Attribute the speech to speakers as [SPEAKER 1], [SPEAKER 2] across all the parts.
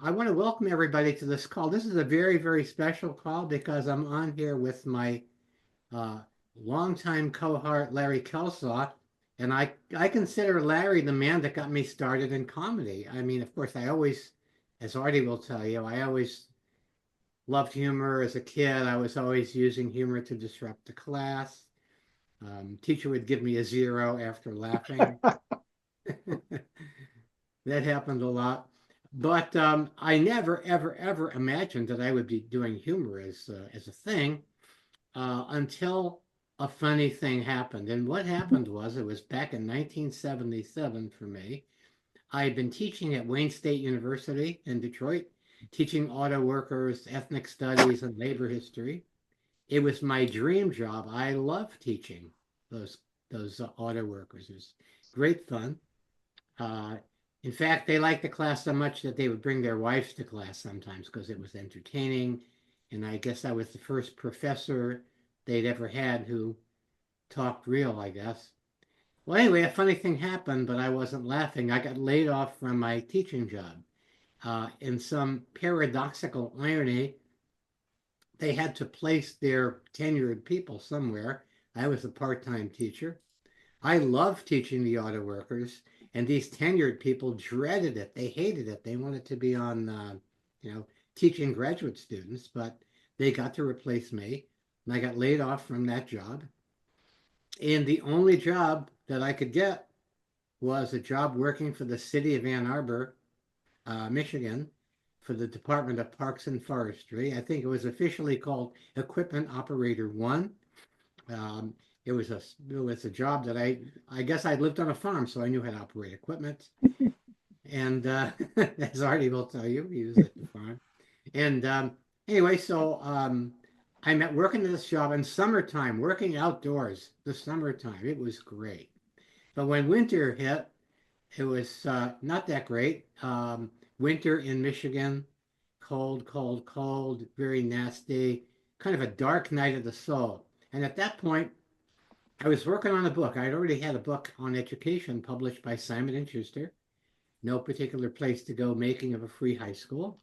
[SPEAKER 1] I want to welcome everybody to this call. This is a very, very special call because I'm on here with my uh, longtime cohort, Larry Kelsaw, and I consider Larry the man that got me started in comedy. I mean, of course, I always, as Artie will tell you, I always loved humor as a kid. I was always using humor to disrupt the class. Teacher would give me a zero after laughing. That happened a lot. But I never, ever, ever imagined that I would be doing humor as a thing until a funny thing happened. And what happened was, it was back in 1977 for me. I had been teaching at Wayne State University in Detroit, teaching auto workers, ethnic studies, and labor history. It was my dream job. I love teaching those those auto workers. It was great fun. Uh, in fact, they liked the class so much that they would bring their wives to class sometimes because it was entertaining. And I guess I was the first professor they'd ever had who talked real, I guess. Well, anyway, a funny thing happened, but I wasn't laughing. I got laid off from my teaching job. In some paradoxical irony, they had to place their tenured people somewhere. I was a part-time teacher. I love teaching the auto workers, and these tenured people dreaded it. They hated it. They wanted to be on, you know, teaching graduate students, but they got to replace me, and I got laid off from that job. And the only job that I could get was a job working for the city of Ann Arbor, Michigan, for the Department of Parks and Forestry. I think it was officially called Equipment Operator One. Um, it was a job that I guess I'd lived on a farm, so I knew how to operate equipment. And as Artie will tell you, he was at the farm. And anyway, so I'm at working at this job in summertime, working outdoors. The summertime, it was great. But when winter hit, it was not that great. Winter in Michigan, cold, cold, cold, very nasty, kind of a dark night of the soul. And at that point, I was working on a book. I'd already had a book on education published by Simon and Schuster, No Particular Place to Go, Making of a Free High School.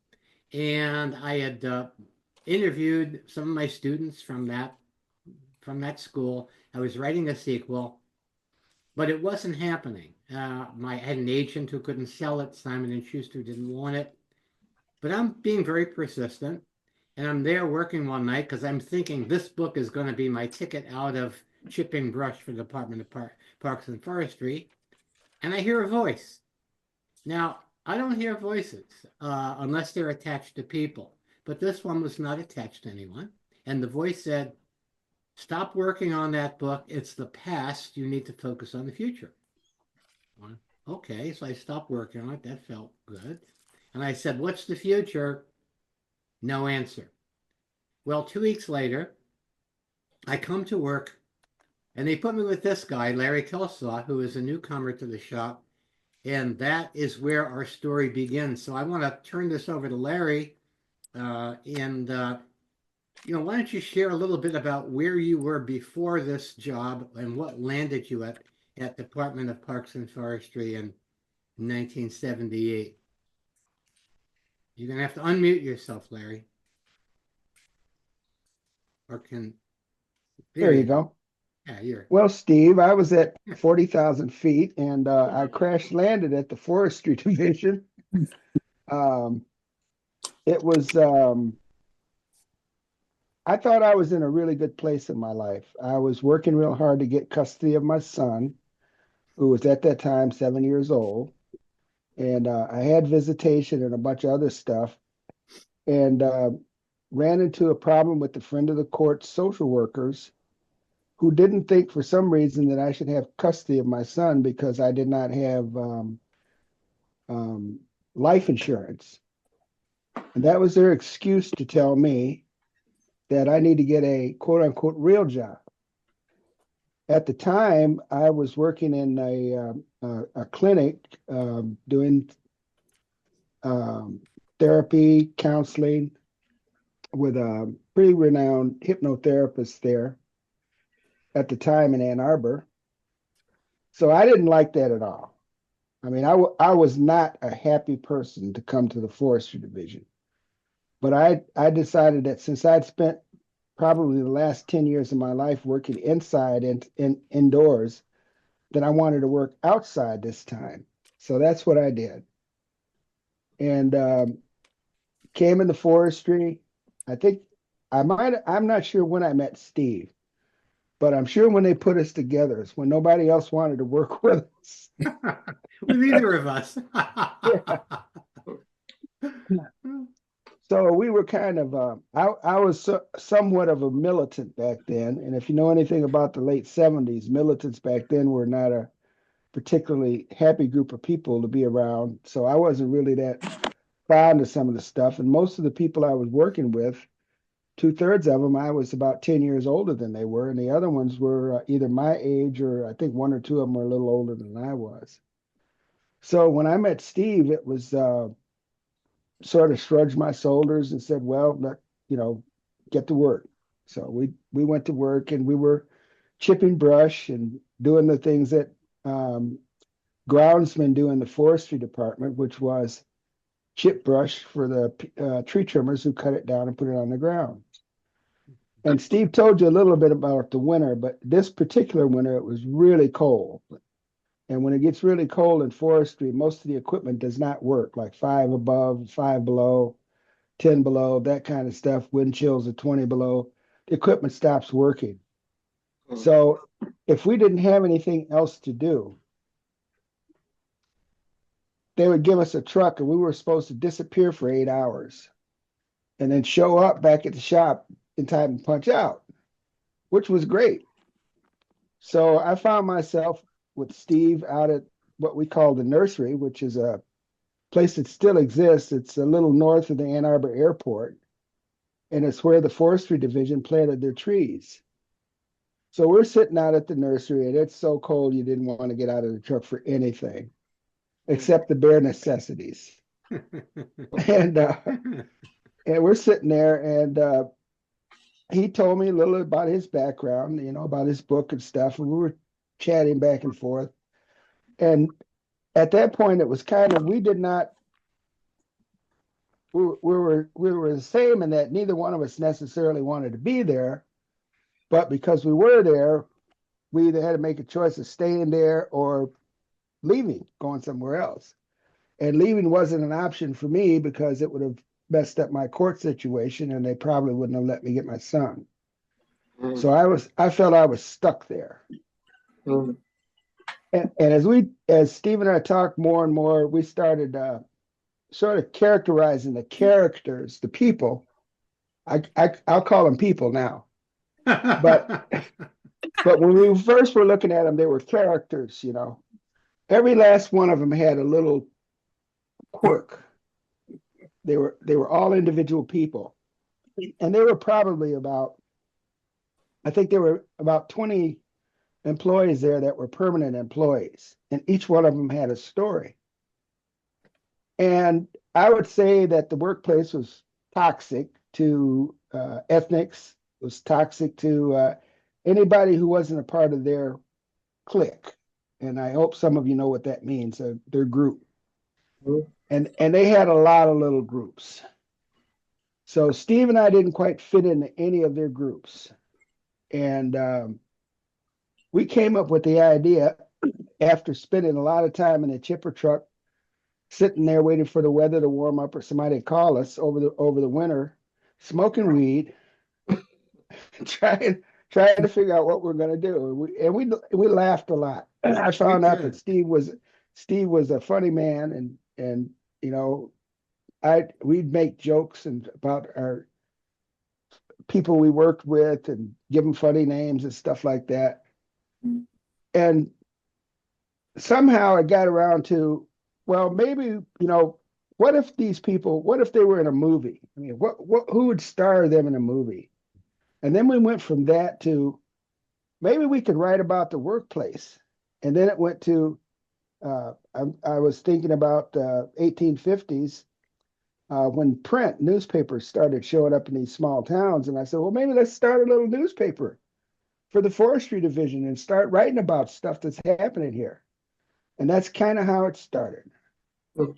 [SPEAKER 1] And I had interviewed some of my students from that school. I was writing a sequel, but it wasn't happening. I had an agent who couldn't sell it. Simon and Schuster didn't want it. But I'm being very persistent. And I'm there working one night because I'm thinking this book is going to be my ticket out of chipping brush for the Department of Parks and Forestry. And I hear a voice. Now, I don't hear voices unless they're attached to people. But this one was not attached to anyone. And the voice said, stop working on that book. It's the past. You need to focus on the future. Well, okay, so I stopped working on it. That felt good. And I said, what's the future? No answer. Well, 2 weeks later, I come to work and they put me with this guy, Larry Kelsaw, who is a newcomer to the shop. And that is where our story begins. So I want to turn this over to Larry. Why don't you share a little bit about where you were before this job and what landed you at Department of Parks and Forestry in 1978? You're going to have to unmute yourself, Larry. Or can,
[SPEAKER 2] There
[SPEAKER 1] there
[SPEAKER 2] you
[SPEAKER 1] you go.
[SPEAKER 2] go.
[SPEAKER 1] Yeah, you're,
[SPEAKER 2] Well, Steve, I was at 40,000 feet and I crash landed at the forestry division. Um, it was, I thought I was in a really good place in my life. I was working real hard to get custody of my son, who was at that time 7 years old. And I had visitation and a bunch of other stuff and ran into a problem with the friend of the court social workers who didn't think for some reason that I should have custody of my son because I did not have um, life insurance. And that was their excuse to tell me that I need to get a quote unquote real job. At the time, I was working in a clinic doing um, therapy, counseling with a pretty renowned hypnotherapist there at the time in Ann Arbor. So I didn't like that at all. I mean, I was not a happy person to come to the forestry division, but I decided that since I'd spent probably the last 10 years of my life working inside and indoors, that I wanted to work outside this time. So that's what I did. And came into forestry. I think I'm not sure when I met Steve, but I'm sure when they put us together, it's when nobody else wanted to work with us.
[SPEAKER 1] With either of us.
[SPEAKER 2] Yeah. So we were kind of, I was somewhat of a militant back then. And if you know anything about the late 70s, militants back then were not a particularly happy group of people to be around. So I wasn't really that fond of some of the stuff. And most of the people I was working with, two-thirds of them, I was about 10 years older than they were. And the other ones were either my age or I think one or two of them were a little older than I was. So when I met Steve, it was sort of shrugged my shoulders and said, well, you know, get to work. So we went to work and we were chipping brush and doing the things that um, groundsmen do in the forestry department, which was chip brush for the tree trimmers who cut it down and put it on the ground. And Steve told you a little bit about the winter, but this particular winter, it was really cold. And when it gets really cold in forestry, most of the equipment does not work, like 5 above, 5 below, 10 below, that kind of stuff. Wind chills at 20 below. The equipment stops working. So if we didn't have anything else to do, they would give us a truck and we were supposed to disappear for 8 hours and then show up back at the shop in time to punch out, which was great. So I found myself with Steve out at what we call the nursery, which is a place that still exists. It's a little north of the Ann Arbor airport, and it's where the forestry division planted their trees. So we're sitting out at the nursery, and it's so cold you didn't want to get out of the truck for anything except the bare necessities. And and we're sitting there, and he told me a little about his background, you know, about his book and stuff, and we were chatting back and forth. And at that point, it was kind of we did not we were the same in that neither one of us necessarily wanted to be there, but because we were there, we either had to make a choice of staying there or leaving, going somewhere else. And leaving wasn't an option for me because it would have messed up my court situation and they probably wouldn't have let me get my son.
[SPEAKER 3] Mm,
[SPEAKER 2] So I felt I was stuck there.
[SPEAKER 3] mm,
[SPEAKER 2] And as Steve and I talked more and more, we started sort of characterizing the characters, the people. I'll call them people now. But but when we first were looking at them, they were characters, you know. Every last one of them had a little quirk. They were all individual people. And there were probably about I think there were about 20 employees there that were permanent employees, and each one of them had a story. And I would say that the workplace was toxic to ethnics, was toxic to anybody who wasn't a part of their clique. And I hope some of you know what that means, their group.
[SPEAKER 3] mm,
[SPEAKER 2] And they had a lot of little groups. So Steve and I didn't quite fit into any of their groups. And we came up with the idea after spending a lot of time in a chipper truck, sitting there waiting for the weather to warm up or somebody to call us over the winter, smoking weed, trying trying to figure out what we're going to do. And we laughed a lot. I
[SPEAKER 1] We
[SPEAKER 2] found out that
[SPEAKER 1] did.
[SPEAKER 2] Steve was a funny man, and you know we'd make jokes and about our people we worked with and give them funny names and stuff like that. And somehow it got around to, well, maybe, what if these people, what if they were in a movie? I mean, who would star them in a movie? And then we went from that to maybe we could write about the workplace. And then it went to, I was thinking about 1850s when print newspapers started showing up in these small towns. And I said, well, maybe let's start a little newspaper for the forestry division and start writing about stuff that's happening here. And that's kind of how it started.
[SPEAKER 3] Mm.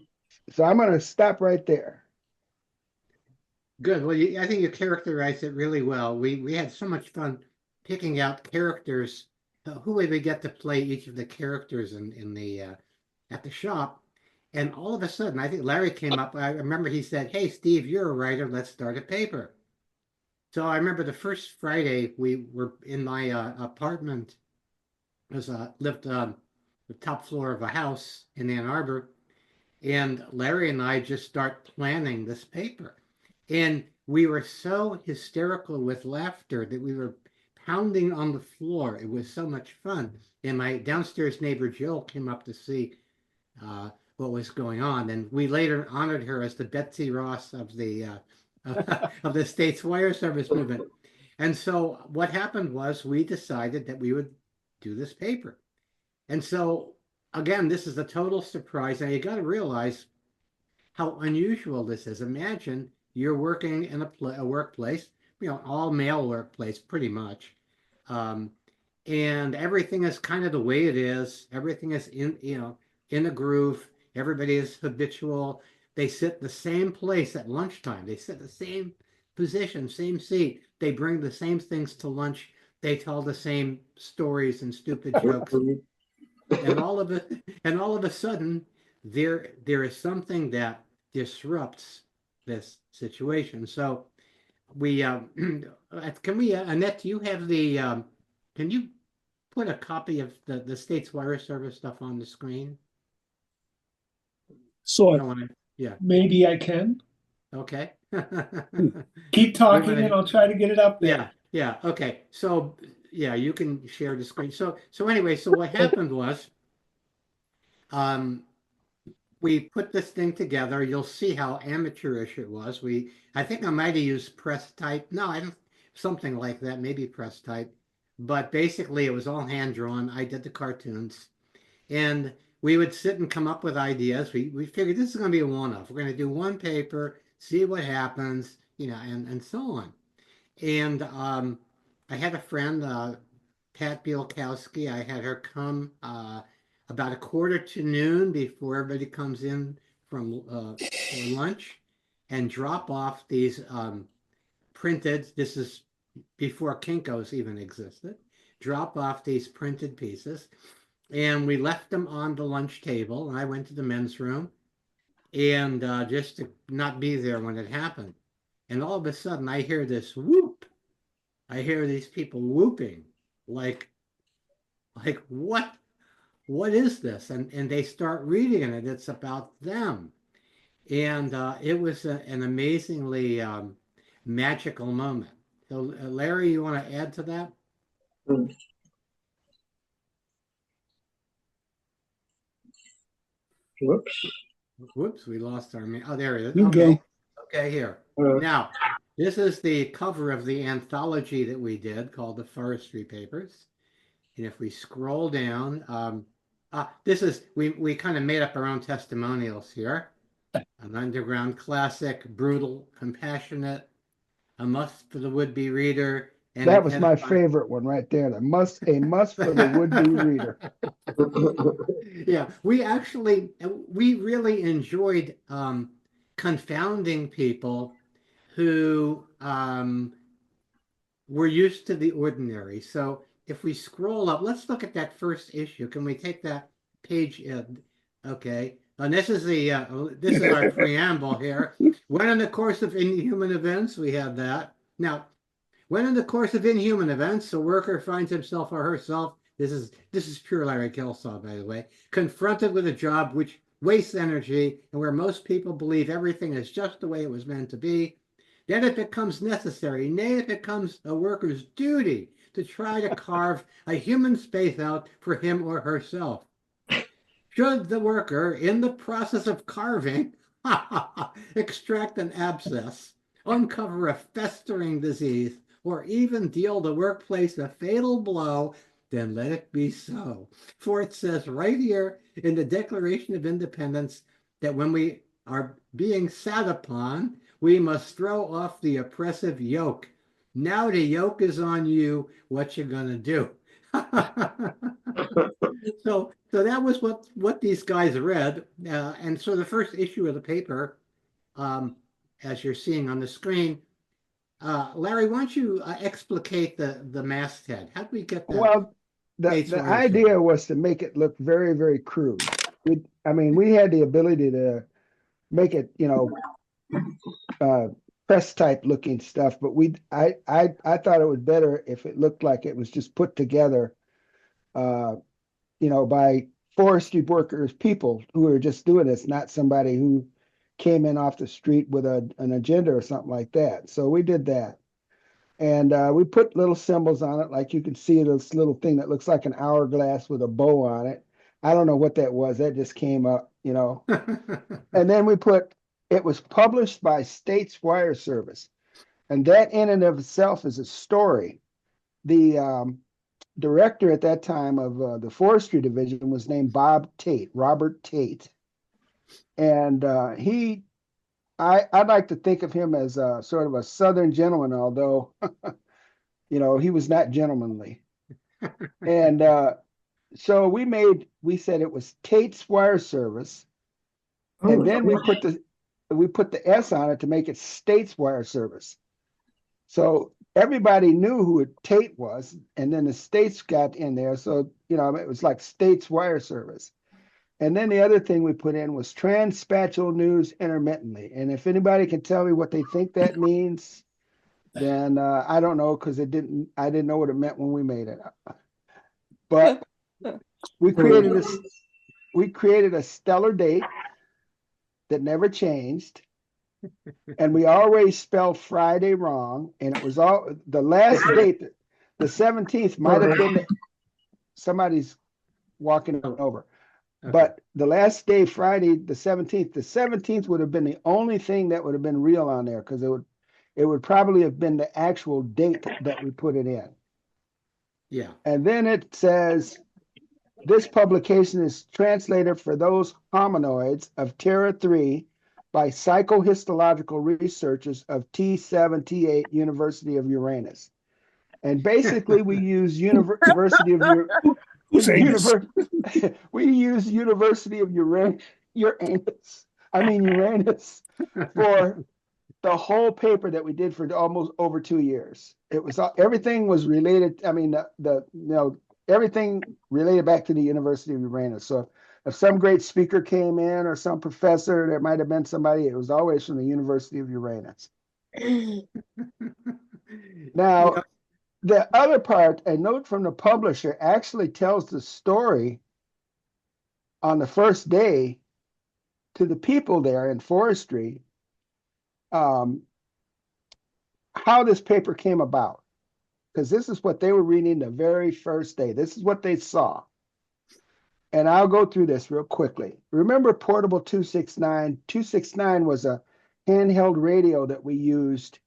[SPEAKER 2] So I'm going to stop right there.
[SPEAKER 1] Good. Well, I think you characterized it really well. We had so much fun picking out characters. Who would we get to play each of the characters in the at the shop? And all of a sudden, I think Larry came up. I remember he said, "Hey, Steve, you're a writer. Let's start a paper." So I remember the first Friday we were in my apartment. It was lived on the top floor of a house in Ann Arbor, and Larry and I just start planning this paper. And we were so hysterical with laughter that we were pounding on the floor. It was so much fun. And my downstairs neighbor Jill came up to see what was going on, and we later honored her as the Betsy Ross of the of the state's wire service movement. And so what happened was we decided that we would do this paper. And so again, this is a total surprise. And you got to realize how unusual this is. Imagine you're working in a workplace, all male workplace, pretty much, um, and everything is kind of the way it is. Everything is in a groove. Everybody is habitual. They sit the same place at lunchtime. They sit the same position, same seat. They bring the same things to lunch. They tell the same stories and stupid jokes. And all of a sudden, there is something that disrupts this situation. So we can we Annette, do you have the can you put a copy of the state's wire service stuff on the screen?
[SPEAKER 4] So
[SPEAKER 1] I want to, yeah,
[SPEAKER 4] maybe I can
[SPEAKER 1] okay.
[SPEAKER 4] keep
[SPEAKER 1] You
[SPEAKER 4] talking
[SPEAKER 1] want
[SPEAKER 4] and
[SPEAKER 1] to,
[SPEAKER 4] I'll try to get it up
[SPEAKER 1] yeah,
[SPEAKER 4] there.
[SPEAKER 1] yeah, okay. So yeah, you can share the screen. So anyway, so what happened was um we put this thing together. You'll see how amateurish it was. I think I might have used press type. No, I don't, something like that, maybe press type. But basically, it was all hand drawn. I did the cartoons, and we would sit and come up with ideas. We figured this is going to be a one-off. We're going to do one paper, see what happens, and so on. And I had a friend, Pat Bielkowski. I had her come about a quarter to noon before everybody comes in from for lunch and drop off these printed. This is before Kinko's even existed. Drop off these printed pieces, and we left them on the lunch table. And I went to the men's room, and just to not be there when it happened. And all of a sudden, I hear this whoop. I hear these people whooping, like, what is this? And they start reading it. It's about them. And it was an amazingly magical moment. So, Larry, you want to add to that?
[SPEAKER 3] Mm. Whoops.
[SPEAKER 1] Whoops, we lost our. Oh, there it is.
[SPEAKER 2] You
[SPEAKER 1] Okay.
[SPEAKER 2] go.
[SPEAKER 1] Okay, here.
[SPEAKER 3] Uh,
[SPEAKER 1] Now, this is the cover of the anthology that we did called the Forestry Papers. And if we scroll down, this is, we kind of made up our own testimonials here. An underground classic, brutal, compassionate, a must for the would-be reader, and
[SPEAKER 2] That was my
[SPEAKER 1] identifying.
[SPEAKER 2] favorite one right there. A must for the would-be reader.
[SPEAKER 1] Yeah, we really enjoyed confounding people who were used to the ordinary. So if we scroll up, let's look at that first issue. Can we take that page in? Okay. And this is our preamble here. When in the course of inhuman events, we have that. Now, when in the course of inhuman events, a worker finds himself or herself, this is pure Larry Kelsaw, by the way, confronted with a job which wastes energy and where most people believe everything is just the way it was meant to be, then it becomes necessary, nay, it becomes a worker's duty to try to carve a human space out for him or herself. Should the worker, in the process of carving, extract an abscess, uncover a festering disease, or even deal the workplace a fatal blow, then let it be so. For it says right here in the Declaration of Independence that when we are being sat upon, we must throw off the oppressive yoke. Now the yoke is on you. What you gonna do? So that was what these guys read, and so the first issue of the paper, um, as you're seeing on the screen, Larry, why don't you explicate the masthead? How do we get the
[SPEAKER 2] Well,
[SPEAKER 1] States
[SPEAKER 2] the
[SPEAKER 1] wire service?
[SPEAKER 2] idea was to make it look very, very crude. I mean, we had the ability to make it, uh, press type looking stuff, but I thought it was better if it looked like it was just put together, uh, by forestry workers, people who were just doing this, not somebody who came in off the street with an agenda or something like that. So we did that. And we put little symbols on it, like you can see this little thing that looks like an hourglass with a bow on it. I don't know what that was. That just came up. And then it was published by States Wire Service. And that in and of itself is a story. The director at that time of the forestry division was named Robert Tate. And I'd like to think of him as a sort of a Southern gentleman, although, he was not gentlemanly. And so we said it was Tate's Wire Service. And
[SPEAKER 3] Oh,
[SPEAKER 2] then we put the S on it to make it States Wire Service. So everybody knew who Tate was, and then the states got in there. So, it was like States Wire Service. And then the other thing we put in was Transpatchal News Intermittently. And if anybody can tell me what they think that means, then I don't know, because I didn't know what it meant when we made it. But we created a stellar date that never changed. And we always spelled Friday wrong. And it was all the last date, the 17th might have been somebody's walking over.
[SPEAKER 1] Okay.
[SPEAKER 2] But the last day, Friday, the 17th would have been the only thing that would have been real on there, because it would probably have been the actual date that we put it in.
[SPEAKER 1] Yeah.
[SPEAKER 2] And then it says, this publication is translated for those hominoids of Terra 3 by psychohistological researchers of T7T8 University of Uranus. And basically we use University of
[SPEAKER 4] Who's anus?
[SPEAKER 2] we use University of Uranus for the whole paper that we did for almost over 2 years. It was everything was related. I mean, everything related back to the University of Uranus. So if some great speaker came in or some professor, there might have been somebody, it was always from the University of Uranus. Now, the other part, a note from the publisher actually tells the story on the first day to the people there in forestry, how this paper came about. Because this is what they were reading the very first day. This is what they saw. And I'll go through this real quickly. Remember Portable 269? 269 was a handheld radio that we used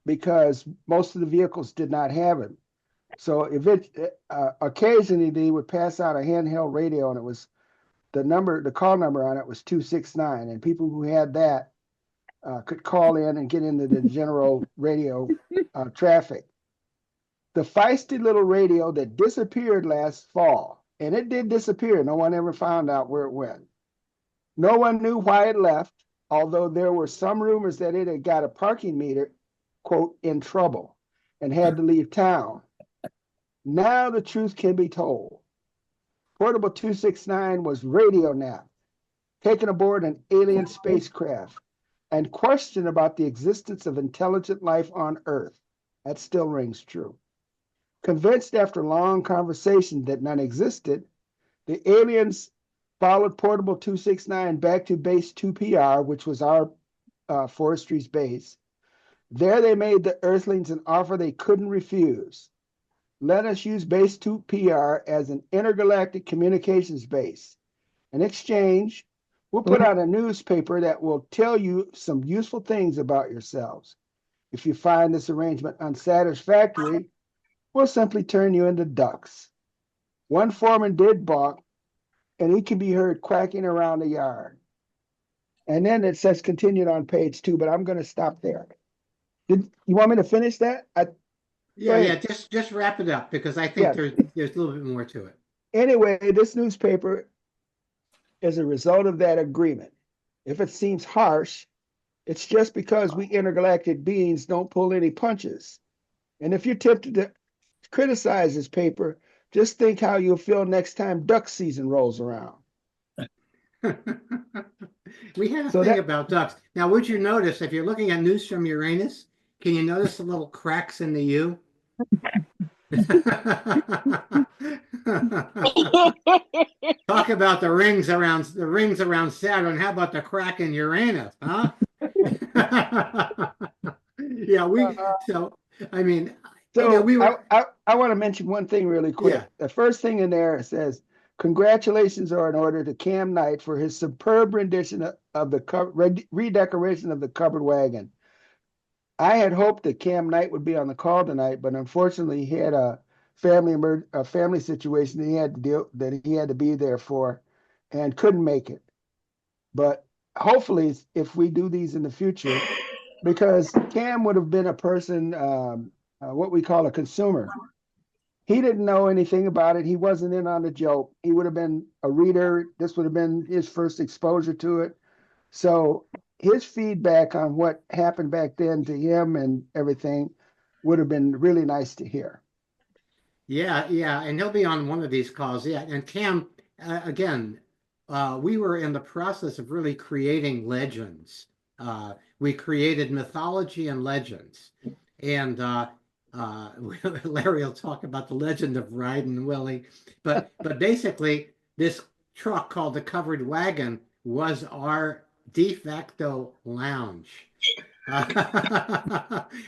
[SPEAKER 2] because most of the vehicles did not have it. So occasionally they would pass out a handheld radio, and it was the call number on it was 269, and people who had that could call in and get into the general radio traffic. The feisty little radio that disappeared last fall, and it did disappear. No one ever found out where it went. No one knew why it left, although there were some rumors that it had got a parking meter, quote, in trouble, and had to leave town. Now the truth can be told. Portable 269 was radio napped, taken aboard an alien spacecraft, and questioned about the existence of intelligent life on Earth. That still rings true. Convinced after long conversation that none existed, the aliens followed Portable 269 back to Base 2PR, which was our forestry's base. There they made the Earthlings an offer they couldn't refuse. Let us use Base 2PR as an intergalactic communications base. In exchange, we'll put out a newspaper that will tell you some useful things about yourselves. If you find this arrangement unsatisfactory, we'll simply turn you into ducks. One foreman did balk, and he can be heard quacking around the yard. And then it says continued on page 2, but I'm going to stop there. You want me to finish that?
[SPEAKER 1] Yeah, yeah.
[SPEAKER 2] ahead.
[SPEAKER 1] Just wrap it up because I think
[SPEAKER 2] Yeah.
[SPEAKER 1] there's a little bit more to it.
[SPEAKER 2] Anyway, this newspaper is a result of that agreement. If it seems harsh, it's just because we intergalactic beings don't pull any punches. And if you're tempted to criticize this paper, just think how you'll feel next time duck season rolls around.
[SPEAKER 1] We had a
[SPEAKER 2] So
[SPEAKER 1] thing
[SPEAKER 2] that
[SPEAKER 1] about ducks. Now, would you notice if you're looking at news from Uranus, can you notice the little cracks in the U? Talk about the rings around Saturn. How about the crack in Uranus, huh? Yeah, so I mean,
[SPEAKER 2] so
[SPEAKER 1] we were
[SPEAKER 2] I want to mention one thing really
[SPEAKER 1] yeah.
[SPEAKER 2] quick. The first thing in there says, congratulations are in order to Cam Knight for his superb rendition of the redecoration of the covered wagon. I had hoped that Cam Knight would be on the call tonight, but unfortunately he had a family situation that he had to be there for and couldn't make it. But hopefully if we do these in the future, because Cam would have been a person, what we call a consumer. He didn't know anything about it. He wasn't in on the joke. He would have been a reader. This would have been his first exposure to it. So his feedback on what happened back then to him and everything would have been really nice to hear.
[SPEAKER 1] Yeah, yeah, and he'll be on one of these calls. Yeah, and Cam, again, we were in the process of really creating legends. We created mythology and legends, and Larry will talk about the legend of Riding Willie, but basically, this truck called the Covered Wagon was our de facto lounge.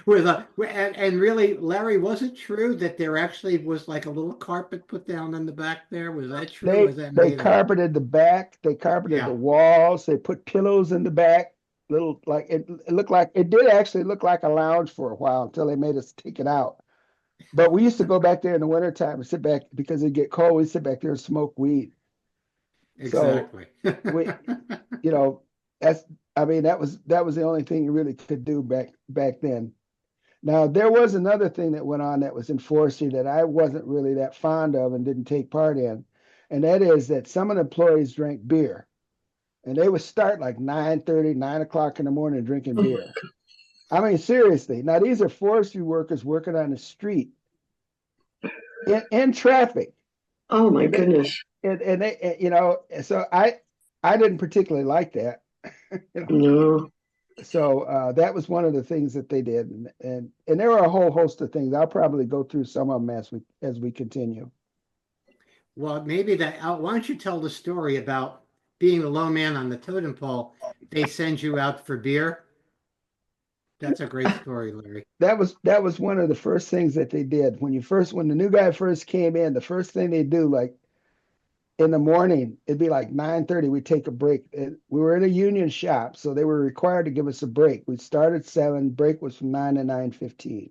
[SPEAKER 1] With and really, Larry, was it true that there actually was like a little carpet put down in the back there? Was that true? Or was that
[SPEAKER 2] They
[SPEAKER 1] made up?
[SPEAKER 2] carpeted the back, they carpeted the
[SPEAKER 1] Yeah,
[SPEAKER 2] walls, they put pillows in the back. Little like it looked like it did actually look like a lounge for a while until they made us take it out. But we used to go back there in the wintertime and sit back because it'd get cold. We'd sit back there and smoke weed. So
[SPEAKER 1] exactly.
[SPEAKER 2] we, you know, that's I mean that was the only thing you really could do back then. Now there was another thing that went on that was enforced here that I wasn't really that fond of and didn't take part in, and that is that some of the employees drank beer, and they would start like 9:30, 9 o'clock in the morning drinking beer. I mean, seriously. Now these are forestry workers working on the street in traffic,
[SPEAKER 3] Oh my
[SPEAKER 2] and they,
[SPEAKER 3] goodness.
[SPEAKER 2] and they, you know, so I didn't particularly like that. You know,
[SPEAKER 3] No.
[SPEAKER 2] so that was one of the things that they did, and there were a whole host of things. I'll probably go through some of them as we continue.
[SPEAKER 1] Well, maybe that. Why don't you tell the story about being the low man on the totem pole? They send you out for beer. That's a great story, Larry.
[SPEAKER 2] That was one of the first things that they did when the new guy first came in. The first thing they do, like in the morning, it'd be like 9:30. We'd take a break. We were in a union shop, so they were required to give us a break. We'd start at 7. Break was from 9 to 9:15.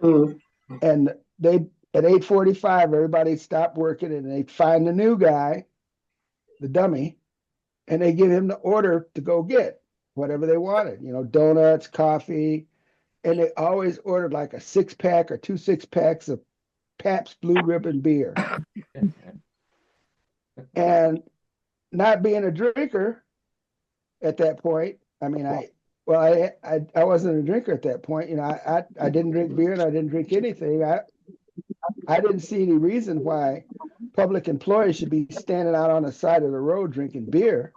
[SPEAKER 3] Mm.
[SPEAKER 2] And they at 8:45, everybody stopped working and they'd find the new guy, the dummy, and they give him the order to go get whatever they wanted, donuts, coffee, and they always ordered like a 6-pack or 2 6-packs of Pabst Blue Ribbon beer. And not being a drinker at that point, I mean, I wasn't a drinker at that point. I didn't drink beer and I didn't drink anything. I didn't see any reason why public employees should be standing out on the side of the road drinking beer.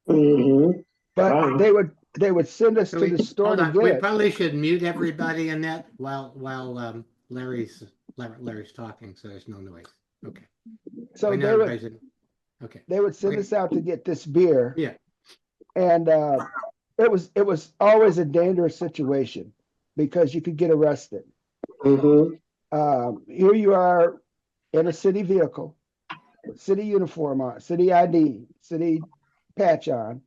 [SPEAKER 3] Mm-hmm.
[SPEAKER 2] But
[SPEAKER 3] Wow.
[SPEAKER 2] they would send us
[SPEAKER 1] So
[SPEAKER 2] to the store
[SPEAKER 1] hold
[SPEAKER 2] to
[SPEAKER 1] on.
[SPEAKER 2] get
[SPEAKER 1] We
[SPEAKER 2] it.
[SPEAKER 1] probably should mute everybody in that while Larry's talking, so there's no noise. Okay.
[SPEAKER 2] So
[SPEAKER 1] Right now, everybody's in. Okay.
[SPEAKER 2] they would send us out to get this beer,
[SPEAKER 1] Yeah.
[SPEAKER 2] and it was always a dangerous situation because you could get arrested.
[SPEAKER 3] Mm-hmm.
[SPEAKER 2] Here you are in a city vehicle, city uniform on, city ID, city patch on,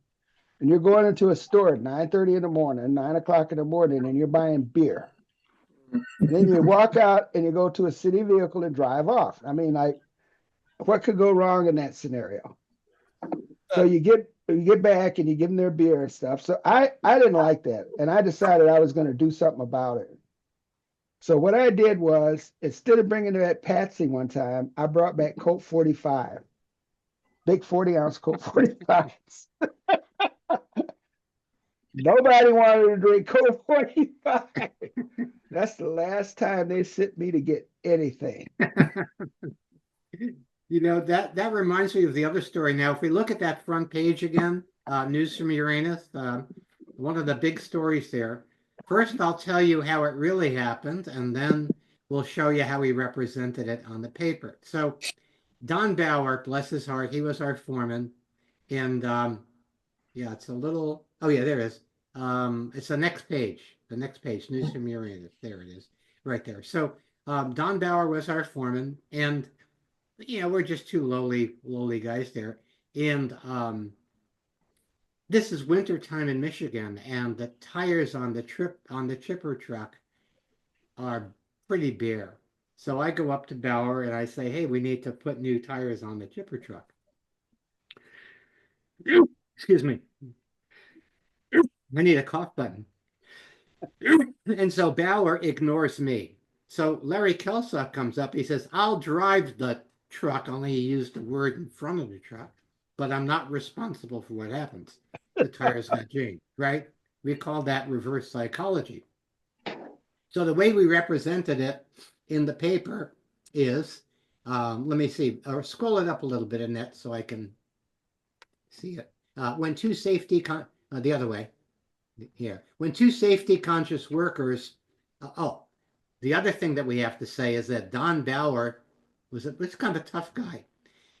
[SPEAKER 2] and you're going into a store at 9:30 in the morning, 9 o'clock in the morning, and you're buying beer. And then you walk out and you go to a city vehicle and drive off. I mean, like, what could go wrong in that scenario? So you get back and you give them their beer and stuff. So I didn't like that, and I decided I was going to do something about it. So what I did was, instead of bringing that Patsy one time, I brought back Colt 45, big 40-ounce Colt 45s. Nobody wanted to drink Colt 45. That's the last time they sent me to get anything.
[SPEAKER 1] You know, that reminds me of the other story. Now, if we look at that front page again, News from Uranus, one of the big stories there. First, I'll tell you how it really happened, and then we'll show you how we represented it on the paper. So, Don Bauer, bless his heart, he was our foreman. And yeah, it's a little, oh yeah, there it is. It's the next page, News from Uranus. There it is, right there. So, Don Bauer was our foreman, and we're just two lowly guys there. And this is winter time in Michigan, and the tires on the chipper truck are pretty bare. So I go up to Bauer and I say, "Hey, we need to put new tires on the chipper truck." Excuse me. I need a cough button. And so Bauer ignores me. So Larry Kelsock comes up. He says, "I'll drive the truck," only he used the word in front of the truck, "but I'm not responsible for what happens. The tires got changed," right? We call that reverse psychology. So the way we represented it in the paper is, let me see, or scroll it up a little bit, Annette, so I can see it. When two the other way, here. When two safety conscious workers, the other thing that we have to say is that Don Bauer was kind of a tough guy.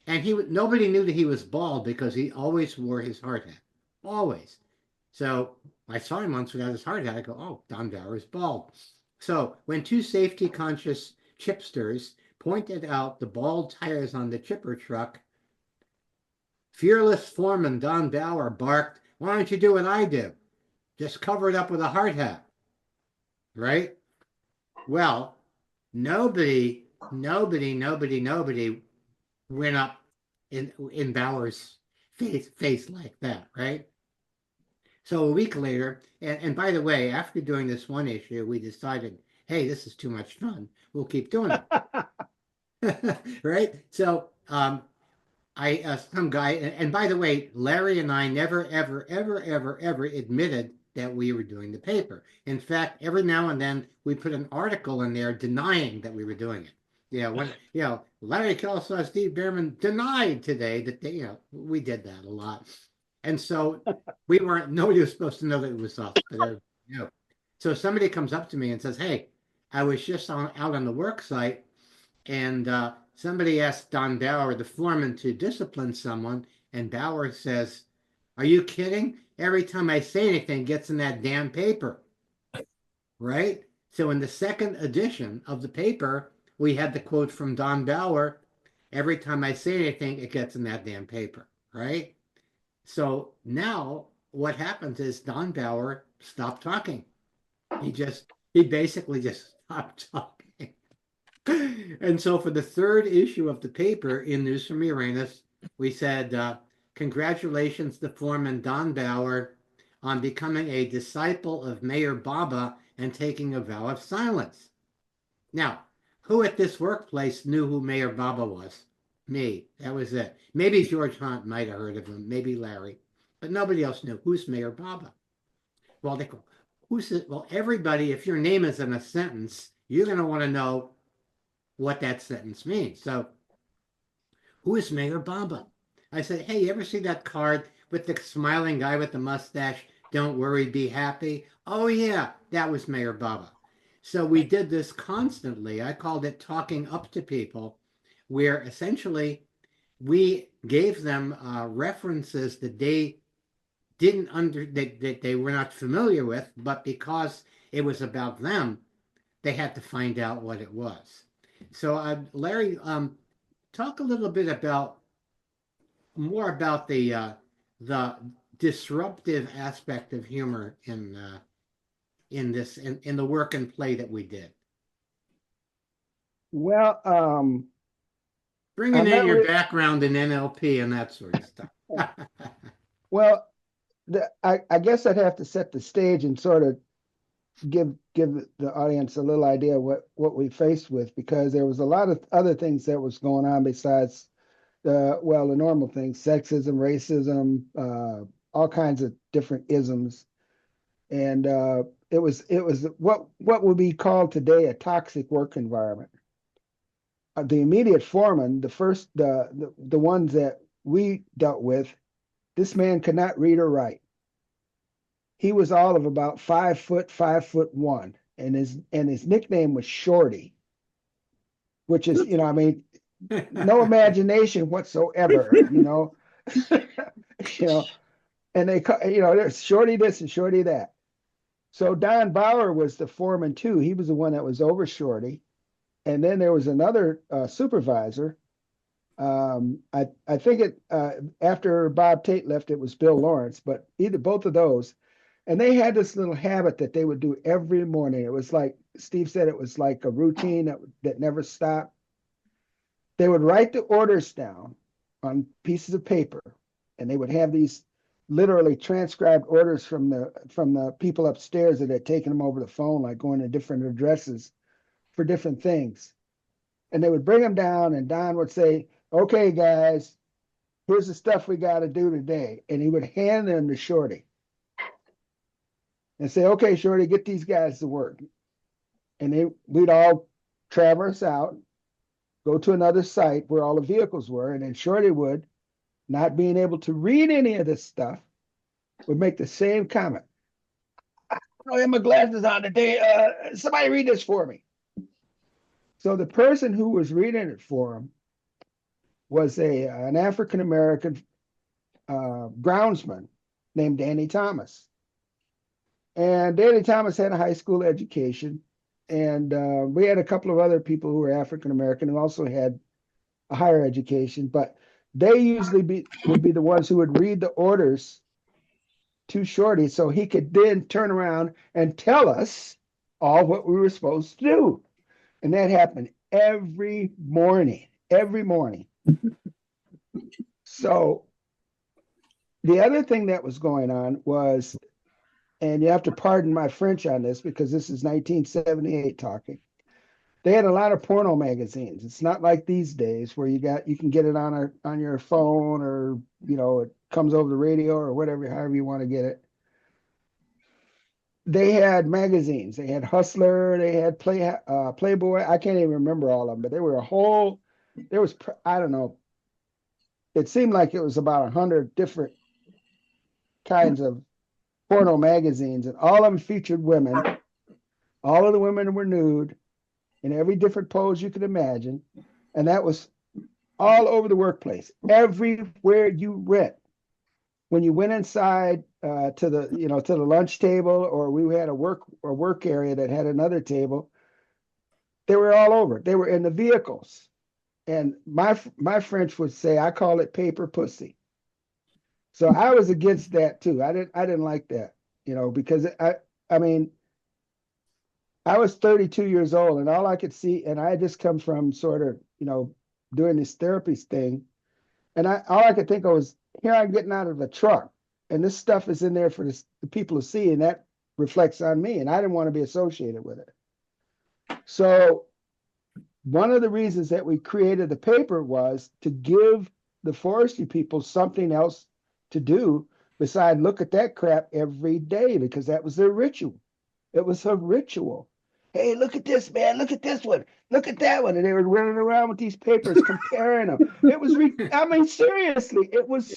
[SPEAKER 1] And nobody knew that he was bald because he always wore his hard hat. Always. So I saw him once without his hard hat. I go, "Oh, Don Bauer is bald." So when two safety conscious chipsters pointed out the bald tires on the chipper truck, fearless foreman Don Bauer barked, "Why don't you do what I do? Just cover it up with a hard hat." Right? Well, nobody went up in Bauer's face like that, right? So a week later, and by the way, after doing this one issue, we decided, hey, this is too much fun. We'll keep doing it. Right? So some guy, and by the way, Larry and I never, ever admitted that we were doing the paper. In fact, every now and then we put an article in there denying that we were doing it. Larry Kelso, Steve Behrman denied today that we did that a lot. And so nobody was supposed to know that it was us, but So somebody comes up to me and says, "Hey, I was just out on the work site, and somebody asked Don Bauer, the foreman, to discipline someone." And Bauer says, "Are you kidding? Every time I say anything, it gets in that damn paper." Right? So in the second edition of the paper, we had the quote from Don Bauer, "Every time I say anything, it gets in that damn paper." Right? So now what happens is Don Bauer stopped talking. He basically just stopped talking. And so for the third issue of the paper in News from Uranus, we said, "Congratulations to foreman Don Bauer on becoming a disciple of Mayor Baba and taking a vow of silence." Now, who at this workplace knew who Mayor Baba was? Me. That was it. Maybe George Hunt might have heard of him, maybe Larry, but nobody else knew. Who's Mayor Baba? Well, they go, "Who's it?" Well, everybody, if your name is in a sentence, you're going to want to know what that sentence means. So, who is Mayor Baba? I said, "Hey, you ever see that card with the smiling guy with the mustache? Don't worry, be happy." "Oh, yeah, that was Mayor Baba." So we did this constantly. I called it talking up to people, where essentially we gave them references that they that they were not familiar with, but because it was about them, they had to find out what it was. So Larry, talk a little bit more about the disruptive aspect of humor in the work and play that we did.
[SPEAKER 2] Well,
[SPEAKER 1] Bringing
[SPEAKER 2] I'm
[SPEAKER 1] in
[SPEAKER 2] not
[SPEAKER 1] your
[SPEAKER 2] really,
[SPEAKER 1] background in NLP and that sort of stuff.
[SPEAKER 2] well, I guess I'd have to set the stage and sort of give the audience a little idea what we faced with, because there was a lot of other things that was going on besides the normal things: sexism, racism, all kinds of different isms. And it was what would be called today a toxic work environment. The immediate foreman, the ones that we dealt with, this man could not read or write. He was all of about 5 foot, 5'1", and his nickname was Shorty, which is, I mean, no imagination whatsoever, you know, and there's Shorty this and Shorty that. So Don Bauer was the foreman too. He was the one that was over Shorty, and then there was another supervisor. I think after Bob Tate left, it was Bill Lawrence, but either both of those. And they had this little habit that they would do every morning. It was like Steve said, it was like a routine that never stopped. They would write the orders down on pieces of paper, and they would have these literally transcribed orders from the people upstairs that had taken them over the phone, like going to different addresses for different things. And they would bring them down, and Don would say, "Okay, guys, here's the stuff we got to do today." And he would hand them to Shorty and say, "Okay, Shorty, get these guys to work." And we'd all traverse out, go to another site where all the vehicles were, and then Shorty would, not being able to read any of this stuff, would make the same comment. "I don't have my glasses on today. Somebody read this for me." So the person who was reading it for him was an African American groundsman named Danny Thomas. And Danny Thomas had a high school education, and we had a couple of other people who were African American who also had a higher education, but they usually would be the ones who would read the orders to Shorty, so he could then turn around and tell us all what we were supposed to do. And that happened every morning, every morning. So the other thing that was going on was, and you have to pardon my French on this because this is 1978 talking, they had a lot of porno magazines. It's not like these days where you can get it on your phone, or it comes over the radio or whatever, however you want to get it. They had magazines. They had Hustler. They had Playboy. I can't even remember all of them, but there was, I don't know. It seemed like it was about 100 different kinds of porno magazines, and all of them featured women. All of the women were nude in every different pose you could imagine. And that was all over the workplace, everywhere you went. When you went inside to the lunch table, or we had a work area that had another table, they were all over. They were in the vehicles. And my French would say, I call it paper pussy. So I was against that too. I didn't like that, because I mean, I was 32 years old, and all I could see, and I had just come from sort of, doing this therapy thing. And all I could think of was, here I'm getting out of the truck, and this stuff is in there for the people to see, and that reflects on me, and I didn't want to be associated with it. So one of the reasons that we created the paper was to give the forestry people something else to do besides look at that crap every day, because that was their ritual. It was a ritual. Hey, look at this, man. Look at this one. Look at that one. And they were running around with these papers, comparing them. It was, I mean, seriously, it was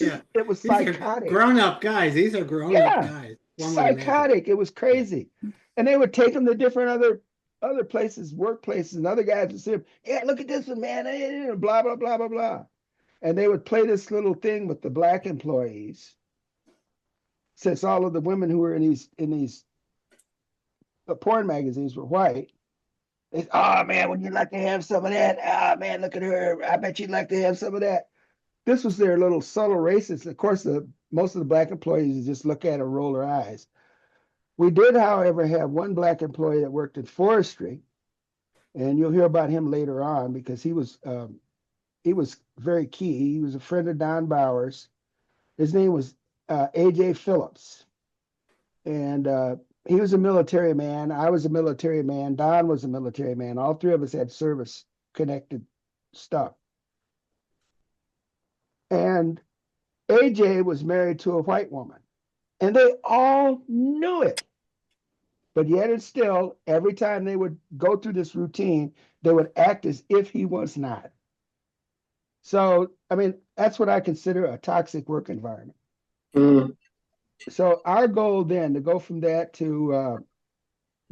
[SPEAKER 2] psychotic.
[SPEAKER 1] Grown-up guys. These are grown-up guys.
[SPEAKER 2] Psychotic. It was crazy. And they would take them to different other places, workplaces, and other guys would see them. Yeah, look at this one, man. Blah, blah, blah, blah, blah. And they would play this little thing with the black employees. Since all of the women who were in these porn magazines were white. Oh man, would you like to have some of that? Ah man, look at her. I bet you'd like to have some of that. This was their little subtle racist. Of course, most of the black employees just look at her, roll their eyes. We did, however, have one black employee that worked in forestry, and you'll hear about him later on because he was very key. He was a friend of Don Bauer's. His name was AJ Phillips, and he was a military man. I was a military man. Don was a military man. All three of us had service connected stuff. And AJ was married to a white woman, and they all knew it. But yet and still, every time they would go through this routine, they would act as if he was not. So, I mean, that's what I consider a toxic work environment.
[SPEAKER 3] Mm.
[SPEAKER 2] So our goal then to go from that to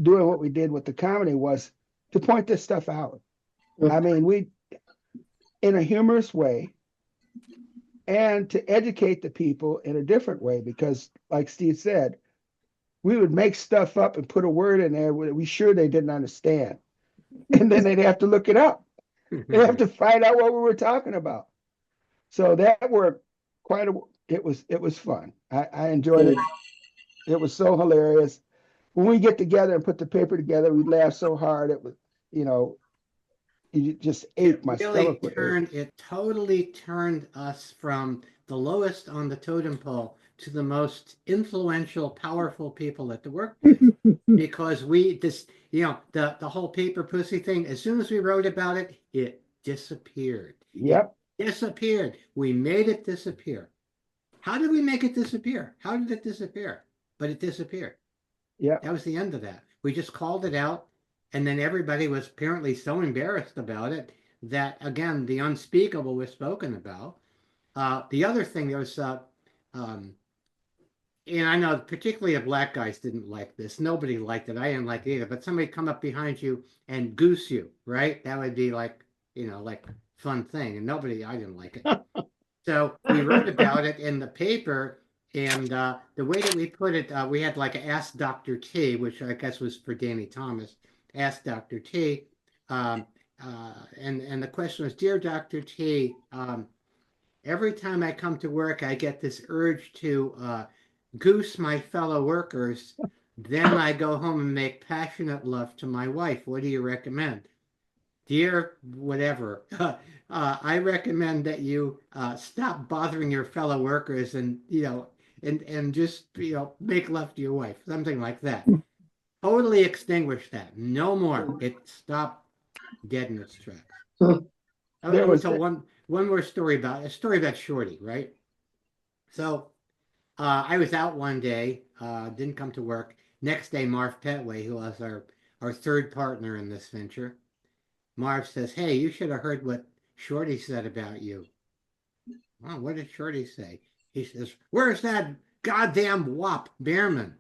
[SPEAKER 2] doing what we did with the comedy was to point this stuff out. I mean, we, in a humorous way, and to educate the people in a different way, because like Steve said, we would make stuff up and put a word in there we sure they didn't understand. And then they'd have to look it up. They'd have to find out what we were talking about. So that worked quite a, it was fun. I enjoyed it. It was so hilarious. When we get together and put the paper together, we laugh so hard. It was, you know, it just ate. My stomach would ache.
[SPEAKER 1] It totally turned us from the lowest on the totem pole to the most influential, powerful people at the workplace. Because the whole paper pussy thing, as soon as we wrote about it, it disappeared.
[SPEAKER 2] Yep.
[SPEAKER 1] It disappeared. We made it disappear. How did we make it disappear? How did it disappear? But it disappeared.
[SPEAKER 2] Yeah.
[SPEAKER 1] That was the end of that. We just called it out, and then everybody was apparently so embarrassed about it that, again, the unspeakable was spoken about. The other thing, there was, and I know particularly the black guys didn't like this. Nobody liked it. I didn't like it either. But somebody come up behind you and goose you, right? That would be like, like fun thing. And I didn't like it. So we wrote about it in the paper. And the way that we put it, we had like Ask Dr. T, which I guess was for Danny Thomas. Ask Dr. T. And the question was, Dear Dr. T, every time I come to work, I get this urge to goose my fellow workers. Then I go home and make passionate love to my wife. What do you recommend? Dear whatever, I recommend that you stop bothering your fellow workers and, and just, make love to your wife, something like that. Totally extinguish that. No more. It stopped dead in its tracks. I would tell one more story about Shorty, right? So I was out one day, didn't come to work. Next day, Marv Petway, who was our third partner in this venture, Marv says, "Hey, you should have heard what Shorty said about you." Oh, what did Shorty say? He says, "Where's that goddamn wop Behrman?"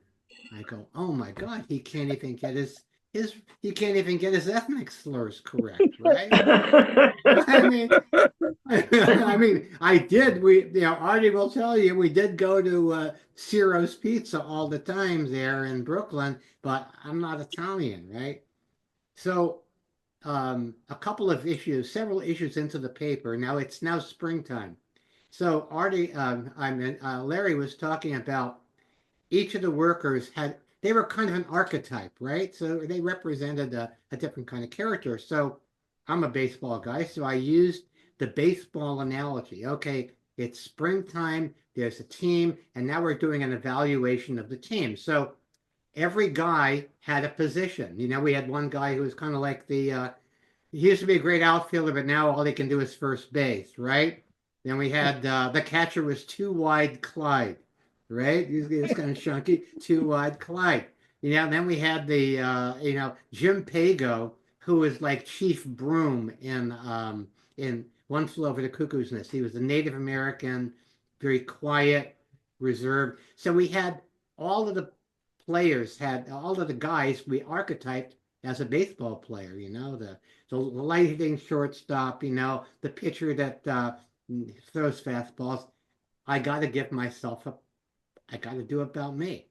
[SPEAKER 1] I go, "Oh my God, he can't even get his ethnic slurs correct, right?" I mean, I did. Artie will tell you, we did go to Ciro's Pizza all the time there in Brooklyn, but I'm not Italian, right? So, several issues into the paper. Now it's now springtime. So Larry was talking about each of the workers they were kind of an archetype, right? So they represented a different kind of character. So I'm a baseball guy, so I used the baseball analogy. Okay, it's springtime, there's a team, and now we're doing an evaluation of the team. So every guy had a position. We had one guy who was kind of like he used to be a great outfielder, but now all he can do is first base, right? Then we had the catcher was Too Wide Clyde, right? He was kind of chunky, Too Wide Clyde. Then we had the Jim Pago, who was like Chief Broom in One Flew Over the Cuckoo's Nest. He was a Native American, very quiet, reserved. So we had all of the all of the guys we archetyped as a baseball player. The lighting shortstop. The pitcher that throws fastballs. I got to give myself I got to do about me.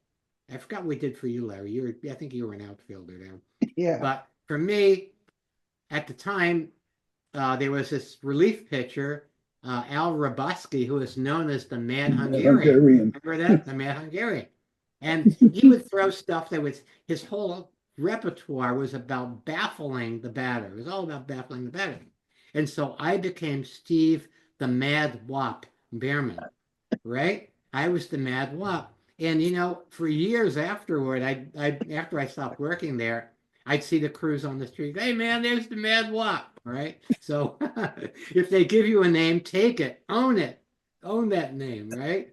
[SPEAKER 1] I forgot what we did for you, Larry. I think you were an outfielder there.
[SPEAKER 2] Yeah.
[SPEAKER 1] But for me, at the time, there was this relief pitcher, Al Raboski, who is known as the Mad Hungarian. Remember that? The Mad Hungarian. And he would throw stuff that was, his whole repertoire was about baffling the batter. It was all about baffling the batter. And so I became Steve the Mad Wop Behrman, right? I was the Mad Wop. And for years afterward, after I stopped working there, I'd see the crews on the street. Hey man, there's the Mad Wop, right? So if they give you a name, take it, own that name, right?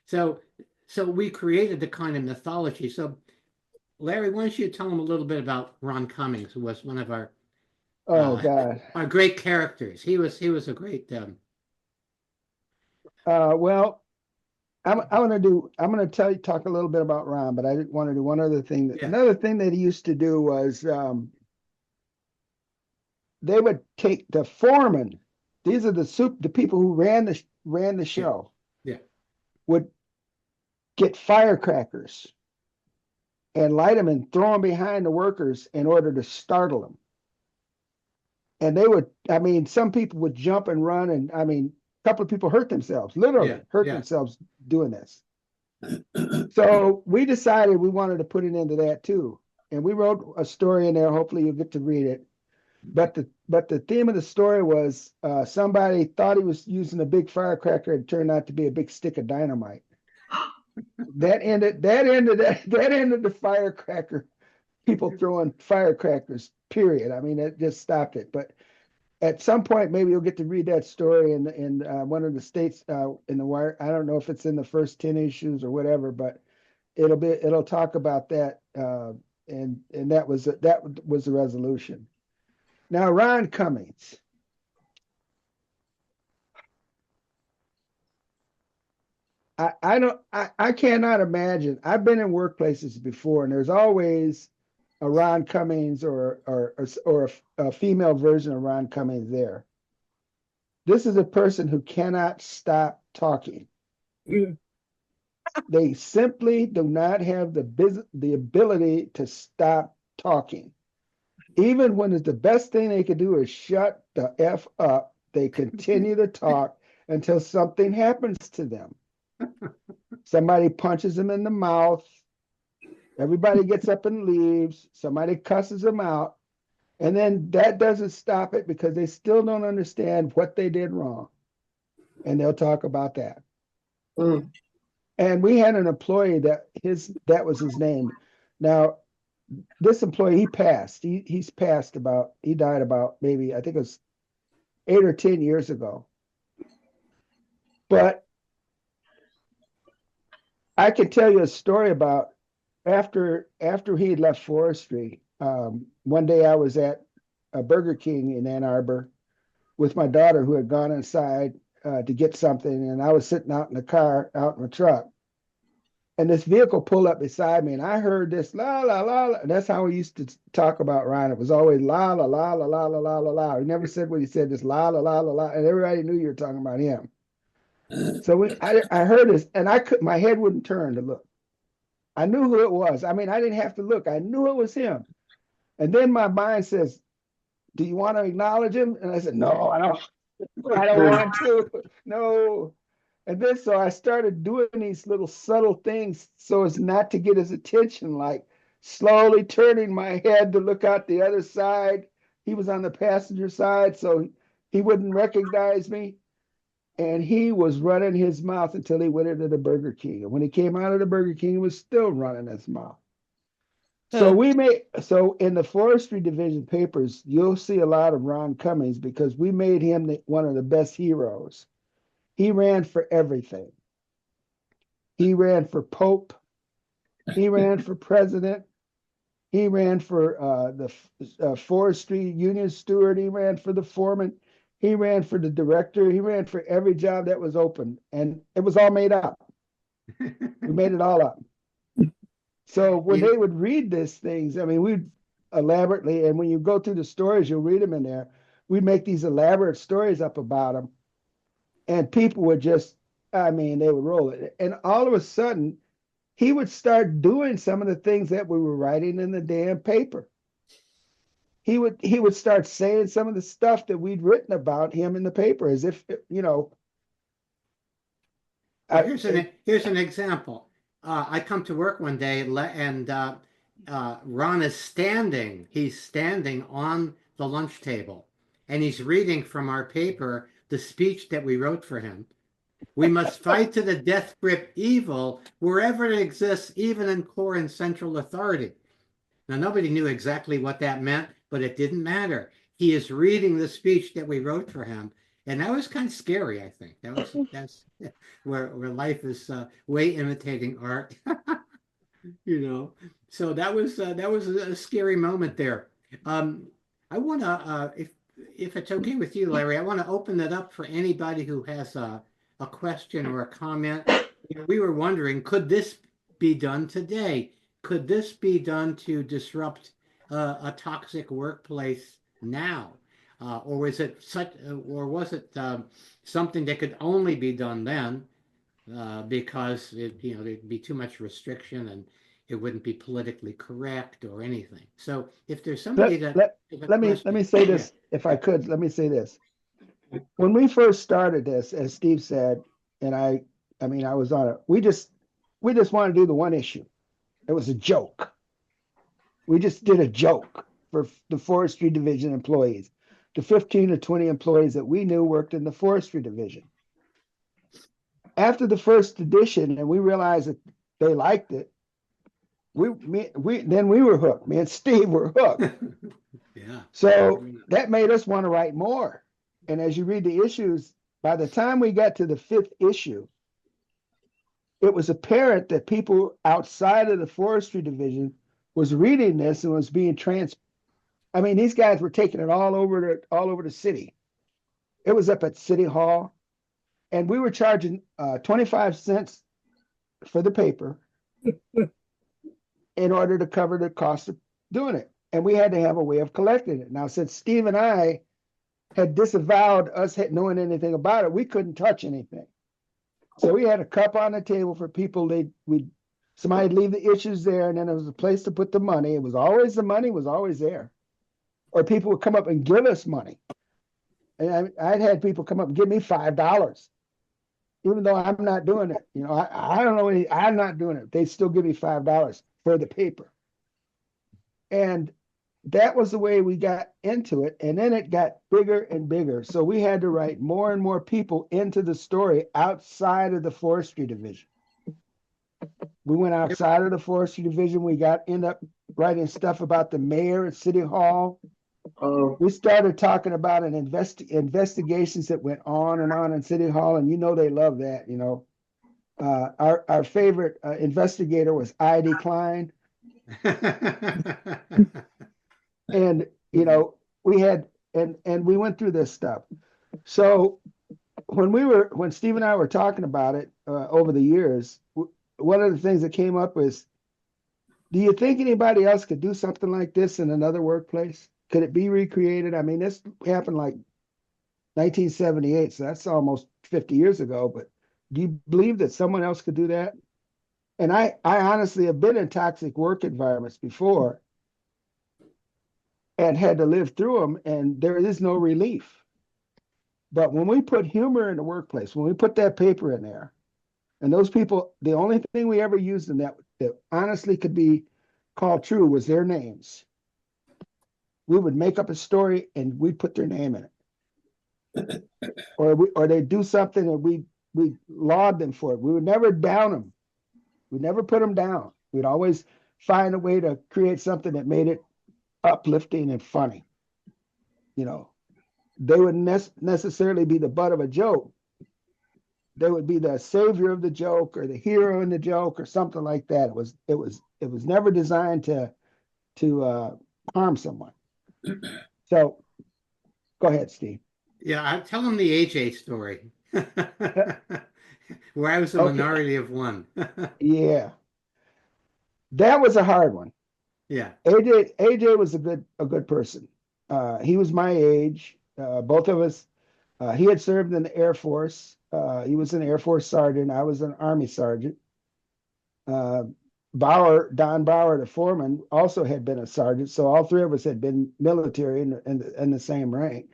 [SPEAKER 1] So so we created the kind of mythology. So Larry, why don't you tell them a little bit about Ron Cummings, who was one of
[SPEAKER 2] Oh
[SPEAKER 1] uh,
[SPEAKER 2] God.
[SPEAKER 1] our great characters. He was a great
[SPEAKER 2] Well, I'm gonna talk a little bit about Ron, but I want to do one other thing.
[SPEAKER 1] yeah,
[SPEAKER 2] Another thing that he used to do was they would take the foreman. These are the people who ran the
[SPEAKER 1] yeah,
[SPEAKER 2] show
[SPEAKER 1] yeah.
[SPEAKER 2] would get firecrackers and light them and throw them behind the workers in order to startle them. And they would, I mean, some people would jump and run, and I mean, a couple of people hurt themselves,
[SPEAKER 1] Yeah,
[SPEAKER 2] literally hurt
[SPEAKER 1] yeah.
[SPEAKER 2] themselves doing this. So we decided we wanted to put it into that too. And we wrote a story in there. Hopefully you'll get to read it. But the theme of the story was somebody thought he was using a big firecracker. It turned out to be a big stick of dynamite. That ended the firecracker. People throwing firecrackers. Period. I mean, it just stopped it. But at some point, maybe you'll get to read that story in one of the states in the wire. I don't know if it's in the first 10 issues or whatever, but it'll talk about that. And that was the resolution. Now, Ron Cummings. I cannot imagine. I've been in workplaces before, and there's always a Ron Cummings or a female version of Ron Cummings there. This is a person who cannot stop talking. They simply do not have the ability to stop talking. Even when it's the best thing they could do is shut the F up, they continue to talk until something happens to them. Somebody punches them in the mouth. Everybody gets up and leaves. Somebody cusses them out. And then that doesn't stop it because they still don't understand what they did wrong. And they'll talk about that.
[SPEAKER 3] Mm.
[SPEAKER 2] And we had an employee that was his name. Now, this employee, he passed. He died about maybe, I think it was 8 or 10 years ago. But I could tell you a story about after he had left forestry. One day I was at a Burger King in Ann Arbor with my daughter who had gone inside to get something, and I was sitting out in the car, out in the truck. And this vehicle pulled up beside me, and I heard this la la la la. And that's how we used to talk about Ryan. It was always la la la la la la la la la. He never said what he said, just la la la la la, and everybody knew you were talking about him. So I heard this, and my head wouldn't turn to look. I knew who it was. I mean, I didn't have to look. I knew it was him. And then my mind says, "Do you want to acknowledge him?" And I said, "No, I don't. I don't want to. No." And then so I started doing these little subtle things so as not to get his attention, like slowly turning my head to look out the other side. He was on the passenger side, so he wouldn't recognize me. And he was running his mouth until he went into the Burger King. And when he came out of the Burger King, he was still running his mouth. So in the forestry division papers, you'll see a lot of Ron Cummings because we made him one of the best heroes. He ran for everything. He ran for Pope. He ran for president. He ran for the forestry union steward. He ran for the foreman. He ran for the director. He ran for every job that was open. And it was all made up. We made it all up. So when they would read these things, I mean, we'd elaborately, and when you go through the stories, you'll read them in there. We'd make these elaborate stories up about them. And people would just, I mean, they would roll it. And all of a sudden, he would start doing some of the things that we were writing in the damn paper. He would start saying some of the stuff that we'd written about him in the paper, as if, you know.
[SPEAKER 1] Well, here's an example. I come to work one day and Ron is standing. He's standing on the lunch table, and he's reading from our paper the speech that we wrote for him. We must fight to the death grip evil wherever it exists, even in core and central authority. Now, nobody knew exactly what that meant, but it didn't matter. He is reading the speech that we wrote for him, and that was kind of scary. I think that's where life is way imitating art, you know. So that was a scary moment there. Um, I want to, if it's okay with you, Larry, I want to open it up for anybody who has a question or a comment. You know, we were wondering, could this be done today? Could this be done to disrupt a toxic workplace now? Or was it such, or was it something that could only be done then because you know, there'd be too much restriction and it wouldn't be politically correct or anything. So if there's somebody
[SPEAKER 2] Let,
[SPEAKER 1] that
[SPEAKER 2] let,
[SPEAKER 1] has a
[SPEAKER 2] let me
[SPEAKER 1] question,
[SPEAKER 2] say
[SPEAKER 1] yeah.
[SPEAKER 2] this, if I could, let me say this. When we first started this, as Steve said, and I mean, I was on it, we just want to do the one issue. It was a joke. We just did a joke for the forestry division employees, the 15 or 20 employees that we knew worked in the forestry division. After the first edition, and we realized that they liked it, we were hooked. Me and Steve were hooked.
[SPEAKER 1] Yeah.
[SPEAKER 2] So that made us want to write more. And as you read the issues, by the time we got to the 5th issue, it was apparent that people outside of the forestry division was reading this and was being I mean, these guys were taking it all over the city. It was up at City Hall, and we were charging 25 cents for the paper in order to cover the cost of doing it. And we had to have a way of collecting it. Now, since Steve and I had disavowed us knowing anything about it, we couldn't touch anything. So we had a cup on the table for people. Somebody'd leave the issues there, and then there was a place to put the money. The money was always there. Or people would come up and give us money. And I'd had people come up and give me $5, even though I'm not doing it. You know, I don't know I'm not doing it. They still give me $5 for the paper. And that was the way we got into it. And then it got bigger and bigger. So we had to write more and more people into the story outside of the forestry division. We went outside of the forestry division. End up writing stuff about the mayor at City Hall.
[SPEAKER 3] Oh,
[SPEAKER 2] We started talking about investigations that went on and on in City Hall, and you know they love that. You know, our favorite investigator was I.D. Klein, and you know we had and we went through this stuff. So when Steve and I were talking about it over the years, one of the things that came up was, do you think anybody else could do something like this in another workplace? Could it be recreated? I mean, this happened like 1978, so that's almost 50 years ago. But do you believe that someone else could do that? And I honestly have been in toxic work environments before and had to live through them, and there is no relief. But when we put humor in the workplace, when we put that paper in there, and those people, the only thing we ever used in that honestly could be called true was their names. We would make up a story and we'd put their name in it. Or they'd do something and we laud them for it. We would never down them. We'd never put them down. We'd always find a way to create something that made it uplifting and funny. You know, they wouldn't necessarily be the butt of a joke. They would be the savior of the joke or the hero in the joke or something like that. It was never designed to harm someone. So go ahead, Steve.
[SPEAKER 1] Yeah, I tell them the AJ story, where I was a
[SPEAKER 2] Okay.
[SPEAKER 1] minority of one.
[SPEAKER 2] Yeah, that was a hard one.
[SPEAKER 1] Yeah.
[SPEAKER 2] AJ was a good person. He was my age. Both of us. He had served in the Air Force. He was an Air Force sergeant. I was an Army sergeant. Don Bauer, the foreman, also had been a sergeant. So all three of us had been military in the same rank.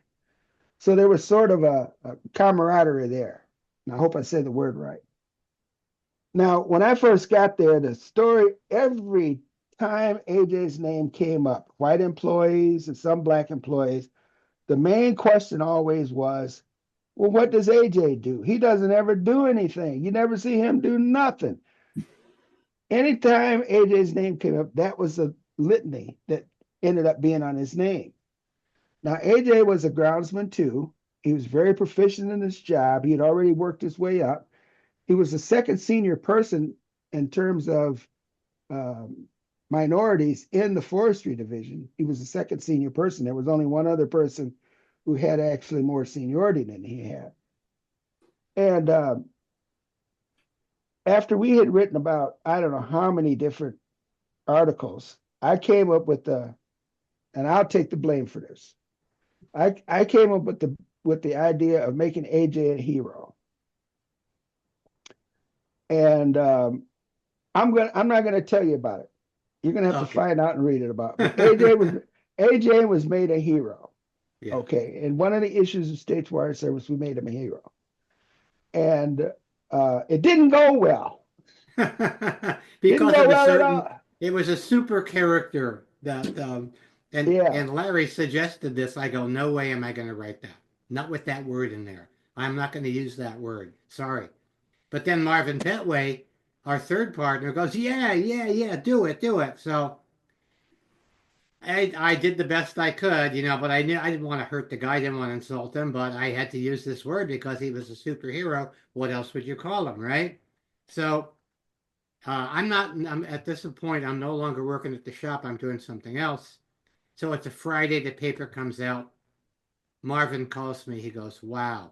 [SPEAKER 2] So there was sort of a camaraderie there. And I hope I said the word right. Now, when I first got there, the story, every time AJ's name came up, white employees and some black employees, the main question always was, Well, what does AJ do? He doesn't ever do anything. You never see him do nothing. Anytime AJ's name came up, that was a litany that ended up being on his name. Now, AJ was a groundsman too. He was very proficient in his job. He had already worked his way up. He was the second senior person in terms of minorities in the forestry division. He was the second senior person. There was only one other person who had actually more seniority than he had. And after we had written about, I don't know how many different articles, I came up with and I'll take the blame for this. I came up with the idea of making AJ a hero. And I'm not gonna tell you about it. You're gonna have to find out and read it about it. But AJ was made a hero.
[SPEAKER 1] Yeah.
[SPEAKER 2] Okay. And one of the issues of States Wire Service, we made him a hero. And it didn't go well.
[SPEAKER 1] Because it was a super character that and Larry suggested this. I go, no way am I going to write that. Not with that word in there. I'm not going to use that word. Sorry. But then Marvin Petway, our third partner, goes, yeah, do it. So I did the best I could, but I knew I didn't want to hurt the guy, I didn't want to insult him, but I had to use this word because he was a superhero. What else would you call him, right? So I'm at this point, I'm no longer working at the shop. I'm doing something else. So it's a Friday, the paper comes out. Marvin calls me. He goes, wow,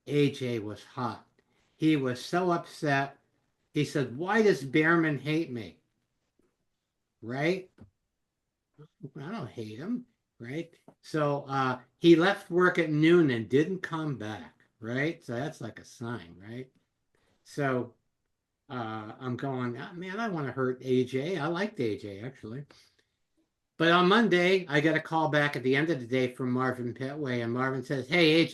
[SPEAKER 1] AJ was hot. He was so upset. He said, why does Behrman hate me? Right? I don't hate him, right? So he left work at noon and didn't come back, right? So that's like a sign, right? So I'm going, oh, man, I want to hurt AJ. I liked AJ, actually. But on Monday, I got a call back at the end of the day from Marvin Petway, and Marvin says, hey,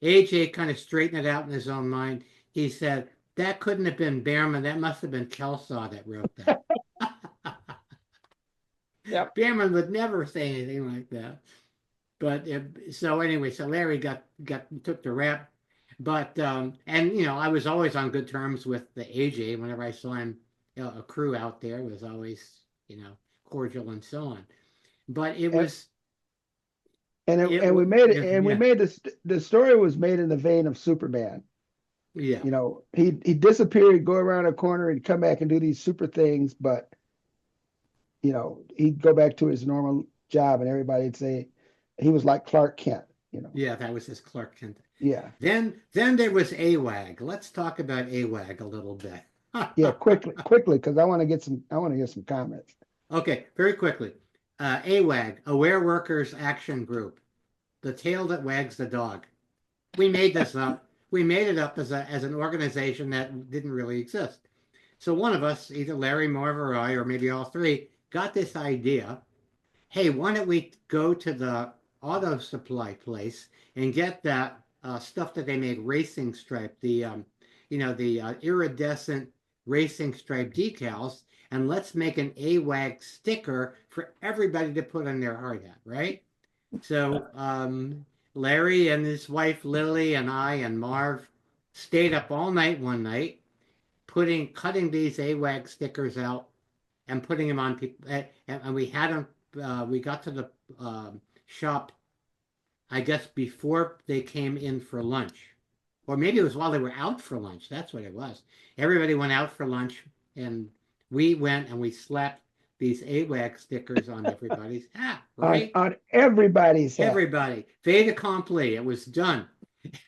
[SPEAKER 1] AJ kind of straightened it out in his own mind. He said, that couldn't have been Behrman. That must have been Kelsaw that wrote that.
[SPEAKER 2] Yep.
[SPEAKER 1] Behrman would never say anything like that. But so anyway, so Larry took the rap. But and I was always on good terms with the AJ. Whenever I saw him, a crew out there was always cordial and so on. But it was,
[SPEAKER 2] we made it, and we made the story was made in the vein of Superman.
[SPEAKER 1] Yeah.
[SPEAKER 2] He'd disappear, he'd go around a corner, and come back and do these super things, but he'd go back to his normal job, and everybody'd say he was like Clark Kent.
[SPEAKER 1] Yeah, that was his Clark Kent.
[SPEAKER 2] Yeah.
[SPEAKER 1] Then there was AWAG. Let's talk about AWAG a little bit.
[SPEAKER 2] Yeah, quickly, because I want to get some comments.
[SPEAKER 1] Okay, very quickly. AWAG, Aware Workers Action Group, the tail that wags the dog. We made this up. We made it up as an organization that didn't really exist. So one of us, either Larry, Marv, or I, or maybe all three, got this idea. Hey, why don't we go to the auto supply place and get that stuff that they made racing stripe, the iridescent racing stripe decals, and let's make an AWAG sticker for everybody to put on their hard hat, right? So Larry and his wife Lily and I and Marv stayed up all night one night, cutting these AWAG stickers out and putting them on people, and we had them. We got to the shop, I guess, before they came in for lunch, or maybe it was while they were out for lunch. That's what it was. Everybody went out for lunch, and we went and we slapped these AWAG stickers on everybody's hat, right?
[SPEAKER 2] On everybody's hat.
[SPEAKER 1] Everybody. Fait accompli. It was done.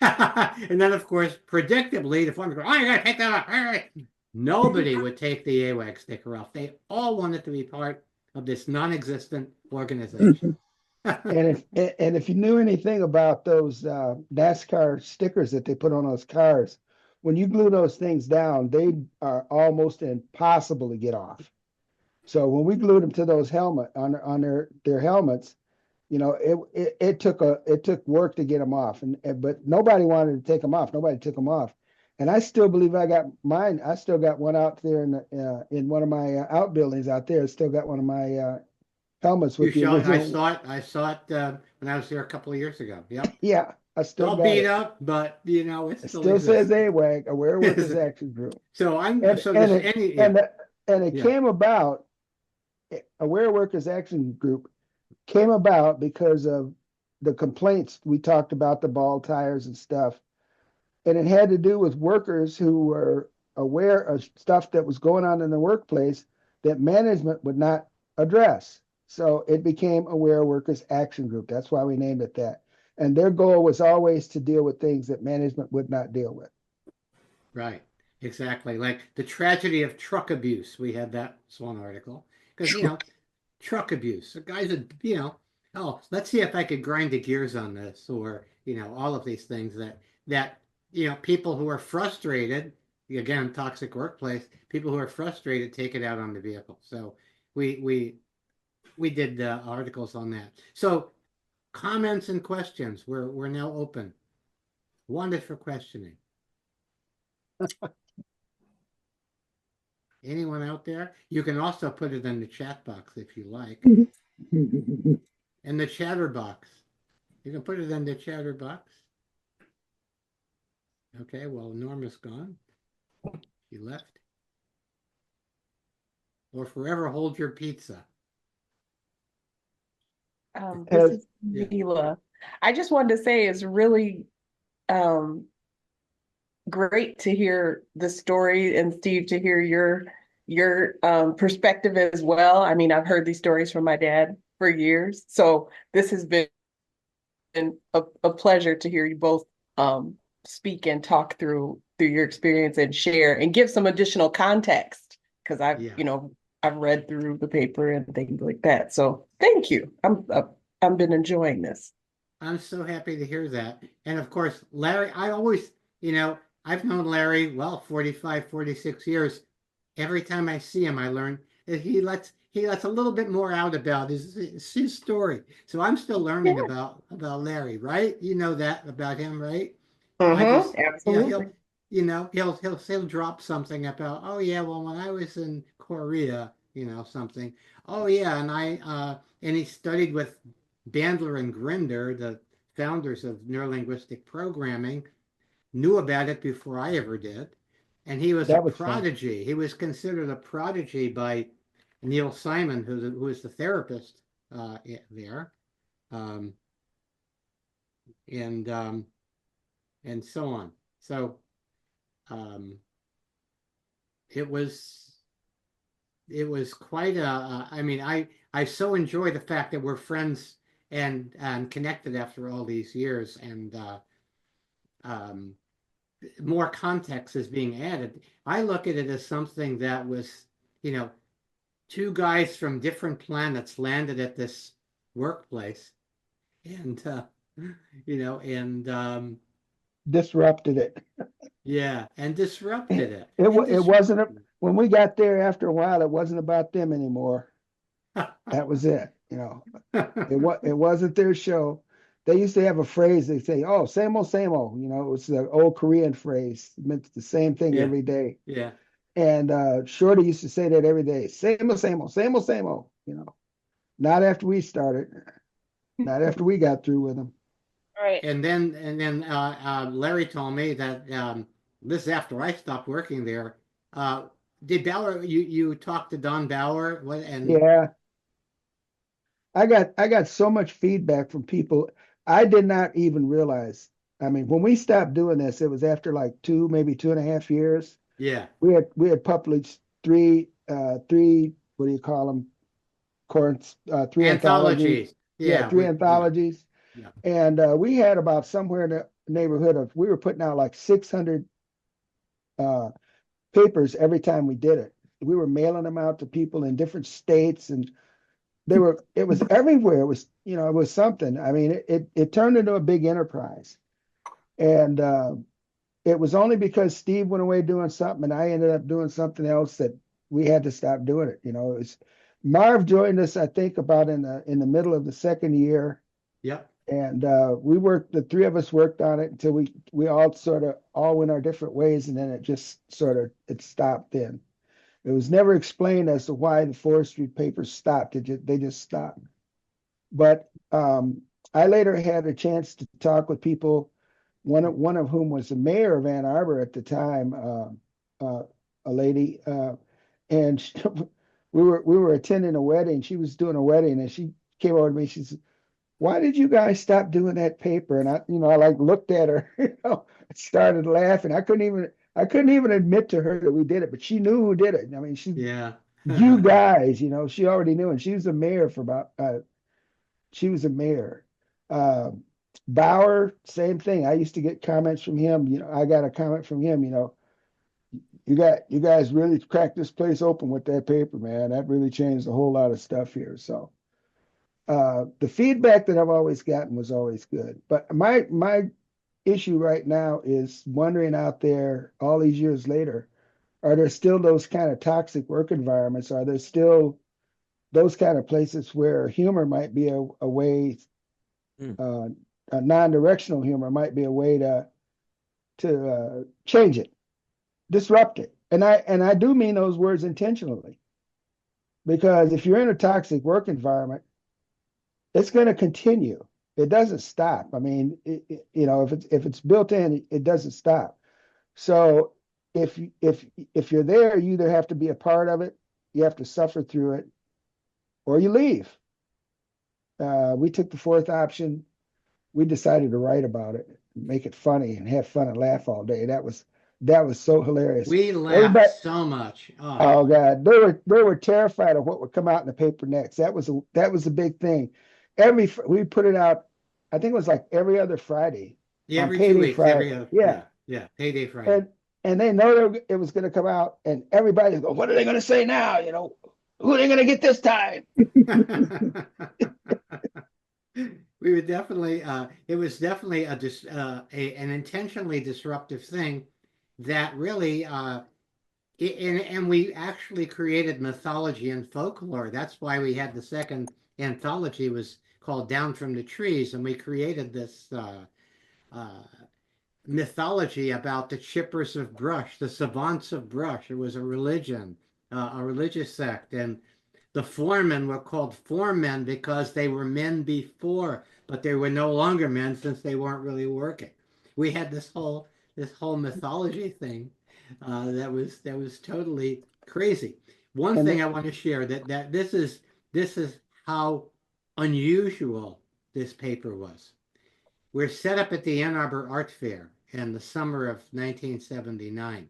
[SPEAKER 1] And then, of course, predictably, the foreman goes, oh, you got to take that off. All right. Nobody would take the AWAG sticker off. They all wanted to be part of this non-existent organization.
[SPEAKER 2] And if you knew anything about those NASCAR stickers that they put on those cars, when you glue those things down, they are almost impossible to get off. So when we glued them to those on their helmets, it took work to get them off, but nobody wanted to take them off. Nobody took them off, and I still believe I got mine. I still got one out there in one of my outbuildings out there. I still got one of my helmets with the original.
[SPEAKER 1] I saw it when I was there a couple of years ago. Yep.
[SPEAKER 2] Yeah. I
[SPEAKER 1] It's
[SPEAKER 2] still
[SPEAKER 1] all
[SPEAKER 2] got
[SPEAKER 1] beat
[SPEAKER 2] it.
[SPEAKER 1] up, but you know, it
[SPEAKER 2] It
[SPEAKER 1] still
[SPEAKER 2] still says
[SPEAKER 1] exists.
[SPEAKER 2] AWAG, Aware Workers Action Group.
[SPEAKER 1] So I'm
[SPEAKER 2] And
[SPEAKER 1] so
[SPEAKER 2] and
[SPEAKER 1] this
[SPEAKER 2] it
[SPEAKER 1] any yeah,
[SPEAKER 2] and the, and it
[SPEAKER 1] yeah,
[SPEAKER 2] came about, Aware Workers Action Group came about because of the complaints we talked about, the ball tires and stuff. And it had to do with workers who were aware of stuff that was going on in the workplace that management would not address. So it became Aware Workers Action Group. That's why we named it that. And their goal was always to deal with things that management would not deal with.
[SPEAKER 1] right. Exactly. Like the tragedy of truck abuse. We had that one article. Because, you know, truck abuse. The guys that, you know, oh, let's see if I could grind the gears on this, or, you know, all of these things that, you know, people who are frustrated, again, toxic workplace, people who are frustrated take it out on the vehicle. So we we we did articles on that. So comments and questions. We're now open. Wanted for questioning. Anyone out there? You can also put it in the chat box if you like. In the chatter box. You can put it in the chatter box. Okay, well, Norma's gone. She left. Or forever hold your pizza.
[SPEAKER 5] This
[SPEAKER 2] Has
[SPEAKER 5] is
[SPEAKER 1] Yeah.
[SPEAKER 5] Mila. I just wanted to say it's really um, great to hear the story, and Steve, to hear your perspective as well. I mean, I've heard these stories from my dad for years, so this has been a pleasure to hear you both speak and talk through your experience and share and give some additional context, because
[SPEAKER 1] Yeah.
[SPEAKER 5] I've read through the paper and things like that. So thank you. I've been enjoying this.
[SPEAKER 1] I'm so happy to hear that. And of course, Larry, I always, you know, I've known Larry, well, 45, 46 years. Every time I see him, I learn that he lets a little bit more out about his story. So I'm still
[SPEAKER 5] Yeah.
[SPEAKER 1] learning about Larry, right? You know that about him, right? I
[SPEAKER 5] Mm-hmm.
[SPEAKER 1] just yeah,
[SPEAKER 5] Absolutely.
[SPEAKER 1] he'll drop something about, oh yeah, well when I was in Korea, you know, something. Oh yeah, and he studied with Bandler and Grinder, the founders of neurolinguistic programming, knew about it before I ever did. And he was a
[SPEAKER 2] that was fun.
[SPEAKER 1] prodigy. He was considered a prodigy by Neil Simon, who is the therapist there, um, and and so on. So um, it was it was quite I mean, I so enjoy the fact that we're friends and connected after all these years, and um, more context is being added. I look at it as something that was, you know, two guys from different planets landed at this workplace, and you know, and
[SPEAKER 2] Disrupted it.
[SPEAKER 1] yeah, and disrupted it, and
[SPEAKER 2] It wasn't
[SPEAKER 1] disrupted
[SPEAKER 2] when we got there after a while, it wasn't about them anymore.
[SPEAKER 1] it.
[SPEAKER 2] That was it. It wasn't their show. They used to have a phrase, they say, "Oh, same old, same old." It was the old Korean phrase. It meant the same thing
[SPEAKER 1] Yeah,
[SPEAKER 2] every day.
[SPEAKER 1] yeah.
[SPEAKER 2] And Shorty used to say that every day. Same old, same old, same old, same old. Not after we started, not after we got through with them.
[SPEAKER 5] Right.
[SPEAKER 1] And then Larry told me that this is after I stopped working there. Uh, did Bauer? You talked to Don Bauer? What and
[SPEAKER 2] Yeah. I got so much feedback from people. I did not even realize. I mean, when we stopped doing this, it was after like maybe 2.5 years.
[SPEAKER 1] yeah,
[SPEAKER 2] We had published three, what do you call them? Three anthologies.
[SPEAKER 1] anthologies.
[SPEAKER 2] Yeah,
[SPEAKER 1] Yeah,
[SPEAKER 2] three
[SPEAKER 1] yeah,
[SPEAKER 2] anthologies.
[SPEAKER 1] yeah.
[SPEAKER 2] And we had about somewhere in the neighborhood of, we were putting out like 600 uh, papers every time we did it. We were mailing them out to people in different states, and it was everywhere. It was something. I mean, it turned into a big enterprise. And it was only because Steve went away doing something and I ended up doing something else that we had to stop doing it. It was Marv joined us, I think, about in the middle of the second year.
[SPEAKER 1] Yep.
[SPEAKER 2] And the three of us worked on it until we all sort of all went our different ways, and then it just it stopped then. It was never explained as to why the forestry papers stopped. They just stopped. But I later had a chance to talk with people, one of whom was the mayor of Ann Arbor at the time, uh, a lady, and she, we were attending a wedding. She was doing a wedding, and she came over to me. She said, "Why did you guys stop doing that paper?" And I like looked at her, started laughing. I couldn't even admit to her that we did it, but she knew who did it. I mean,
[SPEAKER 1] Yeah.
[SPEAKER 2] you guys, she already knew, and she was a mayor for about she was a mayor. Um, Bauer, same thing. I used to get comments from him. I got a comment from him. You guys really cracked this place open with that paper, man. That really changed a whole lot of stuff here. So the feedback that I've always gotten was always good. But my issue right now is wondering out there all these years later, are there still those kind of toxic work environments? Are there still those kind of places where humor might be a way,
[SPEAKER 6] Hmm.
[SPEAKER 2] a non-directional humor might be a way to change it, disrupt it. And I do mean those words intentionally, because if you're in a toxic work environment, it's going to continue. It doesn't stop. I mean, if it's built in, it doesn't stop. So if you're there, you either have to be a part of it, you have to suffer through it, or you leave. We took the fourth option. We decided to write about it, make it funny, and have fun and laugh all day. That was so hilarious.
[SPEAKER 1] We laughed
[SPEAKER 2] Everybody,
[SPEAKER 1] so much. Oh,
[SPEAKER 2] oh God, they were terrified of what would come out in the paper next. That was a big thing. We put it out. I think it was like every other Friday
[SPEAKER 1] yeah,
[SPEAKER 2] on
[SPEAKER 1] every 2 weeks,
[SPEAKER 2] Payday Friday. Yeah,
[SPEAKER 1] yeah, payday Friday.
[SPEAKER 2] and they know it was going to come out, and everybody go, "What are they going to say now? Who are they going to get this time?"
[SPEAKER 1] We would definitely it was definitely an intentionally disruptive thing that really and we actually created mythology and folklore. That's why we had the second anthology was called Down from the Trees, and we created this uh, mythology about the chippers of brush, the savants of brush. It was a religious sect, and the foremen were called foremen because they were men before, but they were no longer men since they weren't really working. We had this whole mythology thing that was totally crazy. One
[SPEAKER 2] And
[SPEAKER 1] thing I want to share that this is how unusual this paper was. We're set up at the Ann Arbor Art Fair in the summer of 1979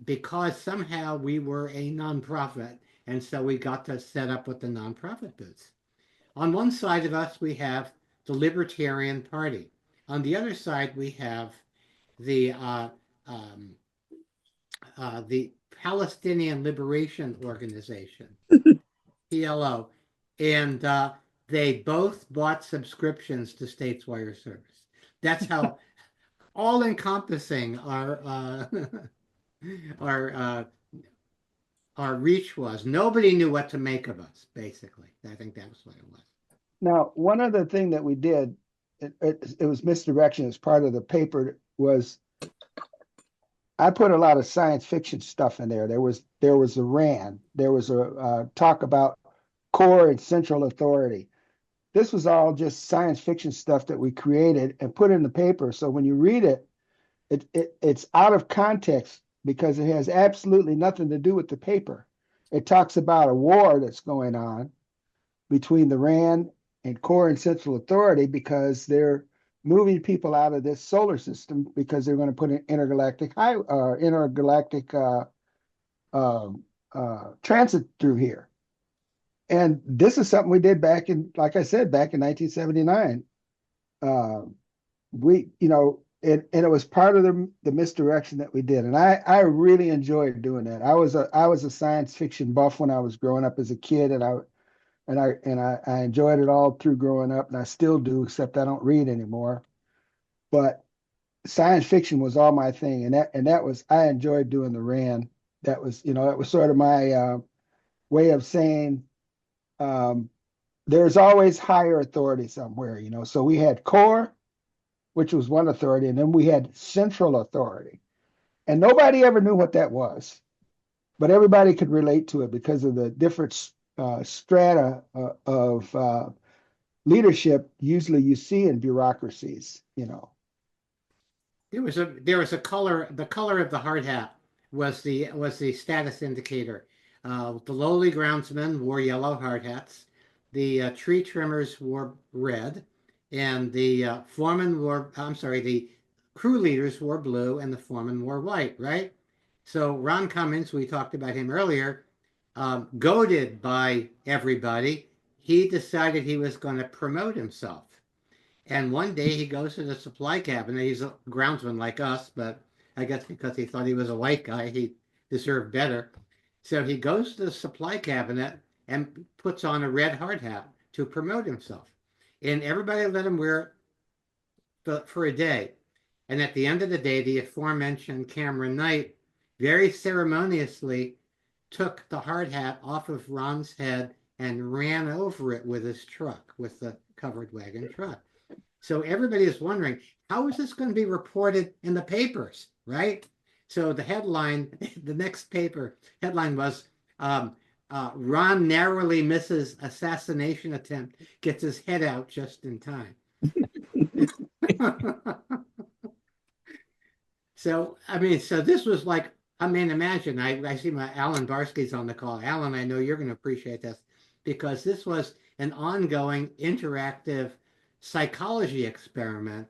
[SPEAKER 1] because somehow we were a nonprofit, and so we got to set up with the nonprofit booths. On one side of us, we have the Libertarian Party. On the other side, we have the um, the Palestinian Liberation Organization, PLO, and they both bought subscriptions to States Wire Service. That's how all encompassing our our reach was. Nobody knew what to make of us, basically. I think that was what it was.
[SPEAKER 2] now, one other thing that we did, it was misdirection as part of the paper, was I put a lot of science fiction stuff in there. There was a RAND. There was a talk about core and central authority. This was all just science fiction stuff that we created and put in the paper. So when you read it, it's out of context because it has absolutely nothing to do with the paper. It talks about a war that's going on between the RAND and core and central authority because they're moving people out of this solar system because they're going to put an intergalactic transit through here. And this is something we did like I said, back in 1979. And it was part of the misdirection that we did. And I really enjoyed doing that. I was a science fiction buff when I was growing up as a kid, and I enjoyed it all through growing up, and I still do, except I don't read anymore. But science fiction was all my thing, and that was I enjoyed doing the RAND. That was sort of my way of saying there's always higher authority somewhere. So we had core, which was one authority, and then we had central authority. And nobody ever knew what that was, but everybody could relate to it because of the different strata of leadership usually you see in bureaucracies, you know.
[SPEAKER 1] There was a color. The color of the hard hat was the status indicator. The lowly groundsmen wore yellow hard hats. The tree trimmers wore red, and the foreman wore. I'm sorry, the crew leaders wore blue, and the foreman wore white. Right. So Ron Cummins, we talked about him earlier, goaded by everybody, he decided he was going to promote himself. And one day he goes to the supply cabinet. He's a groundsman like us, but I guess because he thought he was a white guy, he deserved better. So he goes to the supply cabinet and puts on a red hard hat to promote himself. And everybody let him wear it for a day. And at the end of the day, the aforementioned Cameron Knight very ceremoniously took the hard hat off of Ron's head and ran over it with his truck, with the covered wagon truck. So everybody is wondering, how is this going to be reported in the papers, right? So the headline, the next paper headline was, Ron narrowly misses assassination attempt, gets his head out just in time. So, I mean, so this was like, I mean, imagine, I see my Alan Barsky's on the call. Alan, I know you're going to appreciate this because this was an ongoing interactive psychology experiment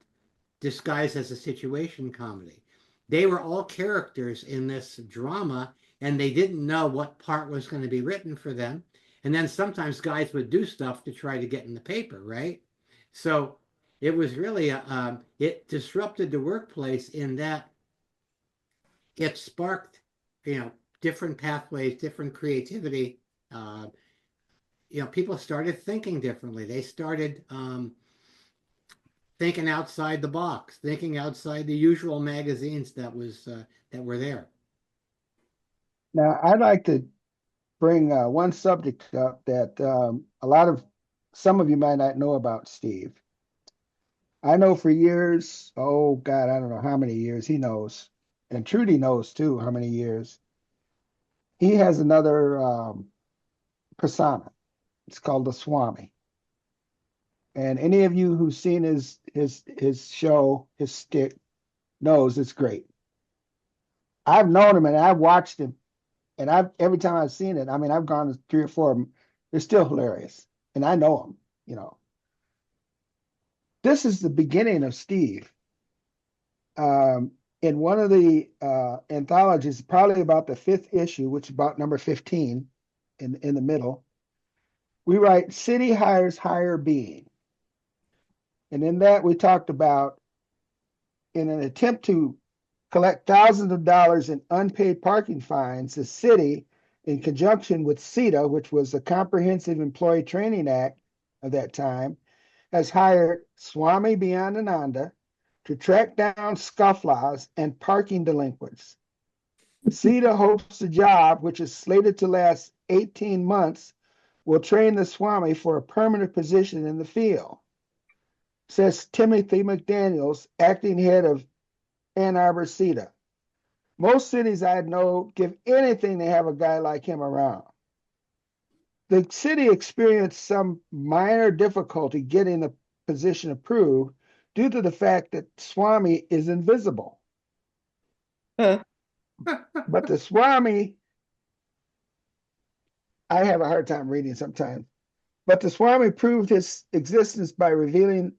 [SPEAKER 1] disguised as a situation comedy. They were all characters in this drama and they didn't know what part was going to be written for them. And then sometimes guys would do stuff to try to get in the paper, right? So it was really, it disrupted the workplace in that it sparked, different pathways, different creativity. Uh, People started thinking differently. They started thinking outside the box, thinking outside the usual magazines that were there.
[SPEAKER 2] Now, I'd like to bring one subject up that some of you might not know about Steve. I know for years, oh God, I don't know how many years he knows, and Trudy knows too how many years. He has another persona. It's called the Swami. And any of you who've seen his show, his stick, knows it's great. I've known him and I've watched him, and every time I've seen it, I mean, I've gone to 3 or 4 of them. They're still hilarious, and I know him. This is the beginning of Steve. In one of the anthologies, probably about the 5th issue, which is about number 15 in the middle, we write City Hires Higher Being. And in that, we talked about, in an attempt to collect thousands of dollars in unpaid parking fines, the city, in conjunction with CETA, which was the Comprehensive Employee Training Act of that time, has hired Swami Beyondananda to track down scofflaws and parking delinquents. CETA hopes the job, which is slated to last 18 months, will train the Swami for a permanent position in the field, says Timothy McDaniels, acting head of Ann Arbor CETA. Most cities I know give anything to have a guy like him around. The city experienced some minor difficulty getting the position approved due to the fact that Swami is invisible.
[SPEAKER 5] Huh.
[SPEAKER 2] But the Swami, I have a hard time reading sometimes, but the Swami proved his existence by revealing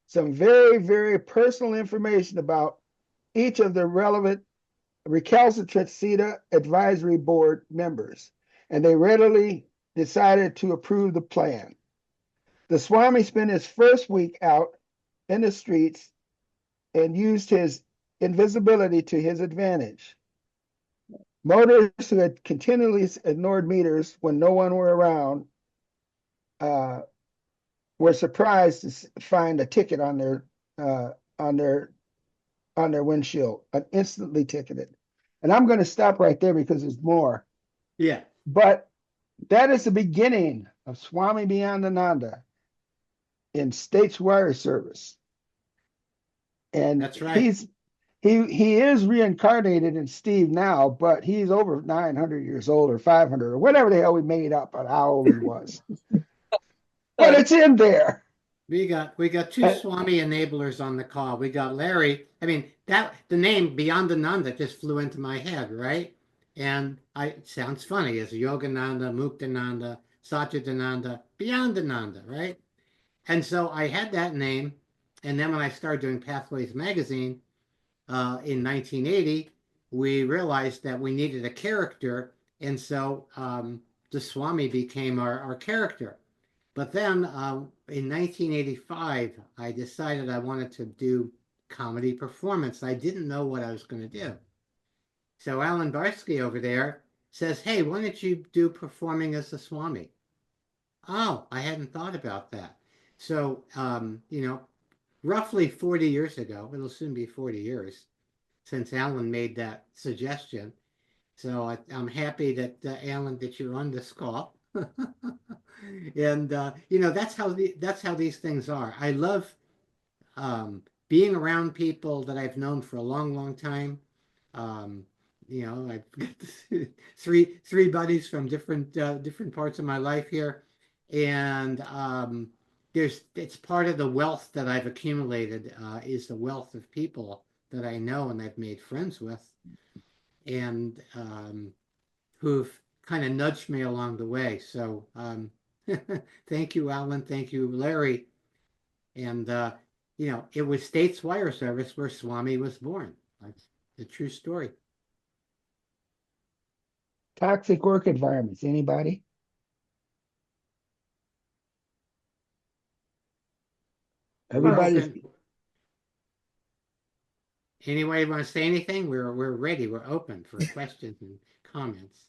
[SPEAKER 2] some very, very personal information about each of the relevant recalcitrant CETA advisory board members, and they readily decided to approve the plan. The Swami spent his first week out in the streets and used his invisibility to his advantage. Motorists who had continually ignored meters when no one were around were surprised to find a ticket on their windshield, instantly ticketed. And I'm going to stop right there because there's more.
[SPEAKER 1] Yeah.
[SPEAKER 2] But that is the beginning of Swami Beyondananda in States Wire Service. And
[SPEAKER 1] That's right.
[SPEAKER 2] he is reincarnated in Steve now, but he's over 900 years old or 500 or whatever the hell we made up on how old he was. But it's in there.
[SPEAKER 1] We got two
[SPEAKER 2] Uh,
[SPEAKER 1] Swami enablers on the call. We got Larry. I mean, that the name Beyond Ananda just flew into my head, right? And it sounds funny as Yogananda, Muktananda, Satchidananda, Beyond Ananda, right? And so I had that name, and then when I started doing Pathways magazine in 1980, we realized that we needed a character, and so the Swami became our character. But then in 1985, I decided I wanted to do comedy performance. I didn't know what I was going to do. So Alan Barsky over there says, "Hey, why don't you do performing as the Swami?" Oh, I hadn't thought about that. So, roughly 40 years ago, it'll soon be 40 years since Alan made that suggestion. So I'm happy that Alan, that you're on this call. And that's how these things are. I love being around people that I've known for a long, long time. Um, I've got three buddies from different parts of my life here, and it's part of the wealth that I've accumulated is the wealth of people that I know and I've made friends with, and who've kind of nudged me along the way. So thank you, Alan. Thank you, Larry. And it was States Wire Service where Swami was born. That's the true story.
[SPEAKER 2] Toxic work environments. Anybody?
[SPEAKER 1] We're
[SPEAKER 2] Everybody's
[SPEAKER 1] open. Anybody want to say anything? We're ready. We're open for questions and comments.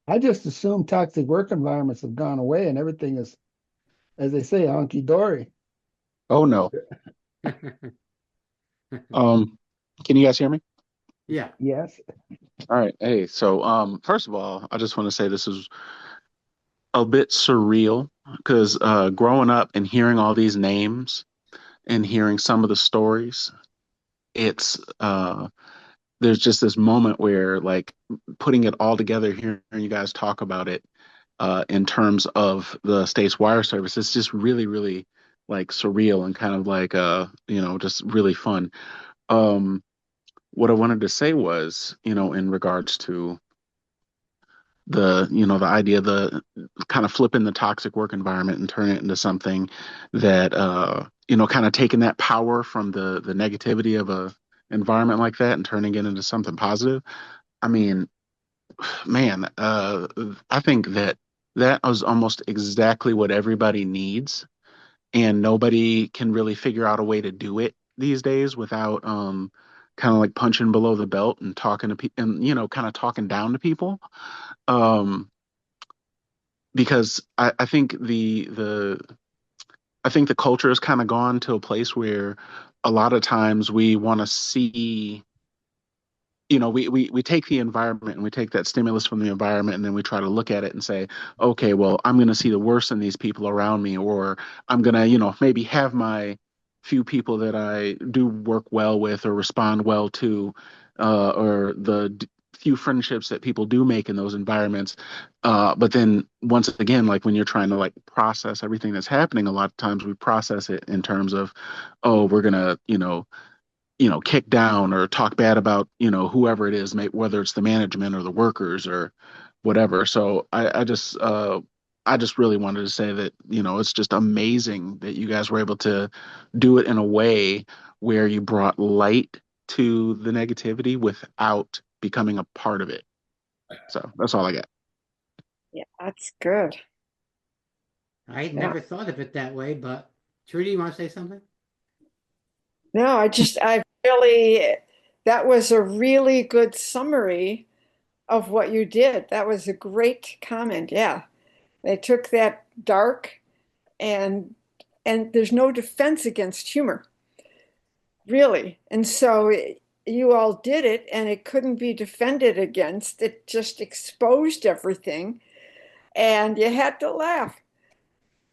[SPEAKER 2] I just assume toxic work environments have gone away and everything is, as they say, hunky dory.
[SPEAKER 6] Oh no. Um, can you guys hear me?
[SPEAKER 1] Yeah.
[SPEAKER 2] Yes.
[SPEAKER 6] All right. Hey, so first of all, I just want to say this is a bit surreal because growing up and hearing all these names and hearing some of the stories, it's there's just this moment where like putting it all together, hearing you guys talk about it in terms of the State's wire service, it's just really, really like surreal and kind of like just really fun. Um, what I wanted to say was, in regards to the idea of the kind of flipping the toxic work environment and turning it into something that kind of taking that power from the negativity of a environment like that and turning it into something positive. I mean, man, I think that was almost exactly what everybody needs, and nobody can really figure out a way to do it these days without kind of like punching below the belt and talking to people and kind of talking down to people. Um, because I think the culture has kind of gone to a place where a lot of times we want to see, we take the environment and we take that stimulus from the environment and then we try to look at it and say, okay, well, I'm going to see the worst in these people around me, or I'm going to, maybe have my few people that I do work well with or respond well to, or few friendships that people do make in those environments. But then once again, like when you're trying to like process everything that's happening, a lot of times we process it in terms of, oh, we're going to, kick down or talk bad about, whoever it is, whether it's the management or the workers or whatever. So I just really wanted to say that, it's just amazing that you guys were able to do it in a way where you brought light to the negativity without becoming a part of it. So that's all I got.
[SPEAKER 7] Yeah, that's good.
[SPEAKER 1] I
[SPEAKER 7] Yeah.
[SPEAKER 1] never thought of it that way, but Trudy, you want to say something?
[SPEAKER 7] No, I really, that was a really good summary of what you did. That was a great comment. Yeah. They took that dark and there's no defense against humor, really. And so you all did it and it couldn't be defended against. It just exposed everything and you had to laugh.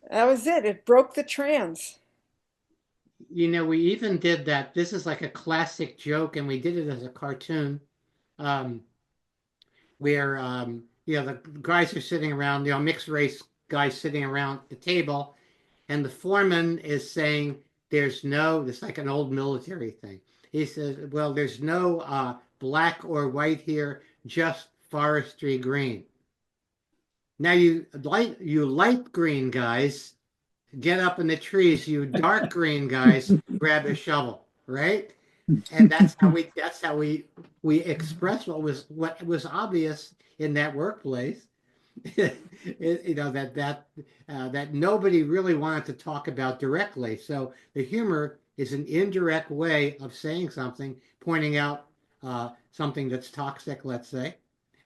[SPEAKER 7] That was it. It broke the trance.
[SPEAKER 1] We even did that. This is like a classic joke, and we did it as a cartoon, um, where the guys are sitting around, mixed race guys sitting around the table, and the foreman is saying there's no, it's like an old military thing. He says, well, there's no black or white here, just forestry green. Now you light green guys get up in the trees. You dark green guys grab a shovel, right? And that's how we express what was obvious in that workplace. You know that nobody really wanted to talk about directly. So the humor is an indirect way of saying something, pointing out something that's toxic, let's say,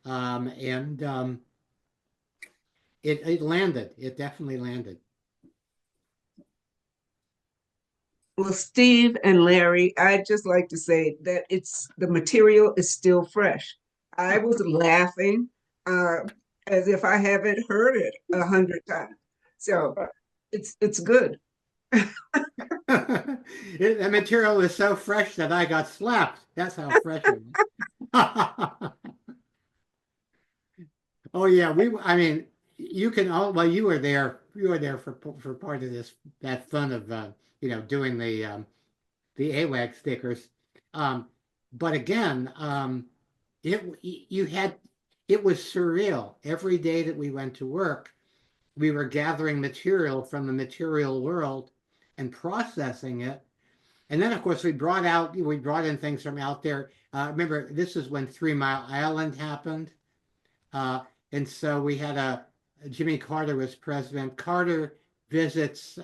[SPEAKER 1] and it landed. It definitely landed.
[SPEAKER 8] Well, Steve and Larry, I'd just like to say that it's the material is still fresh. I was laughing uh, as if I haven't heard it 100 times. So it's good.
[SPEAKER 1] The material is so fresh that I got slapped. That's how fresh it was. Oh yeah, I mean, you can all. Well, you were there. You were there for part of this that fun of doing the AWAG stickers. Um, but again, you had it was surreal. Every day that we went to work, we were gathering material from the material world and processing it. And then, of course, we brought in things from out there. Remember, this is when 3 Mile Island happened. Uh, and so we had Jimmy Carter was president. Carter visits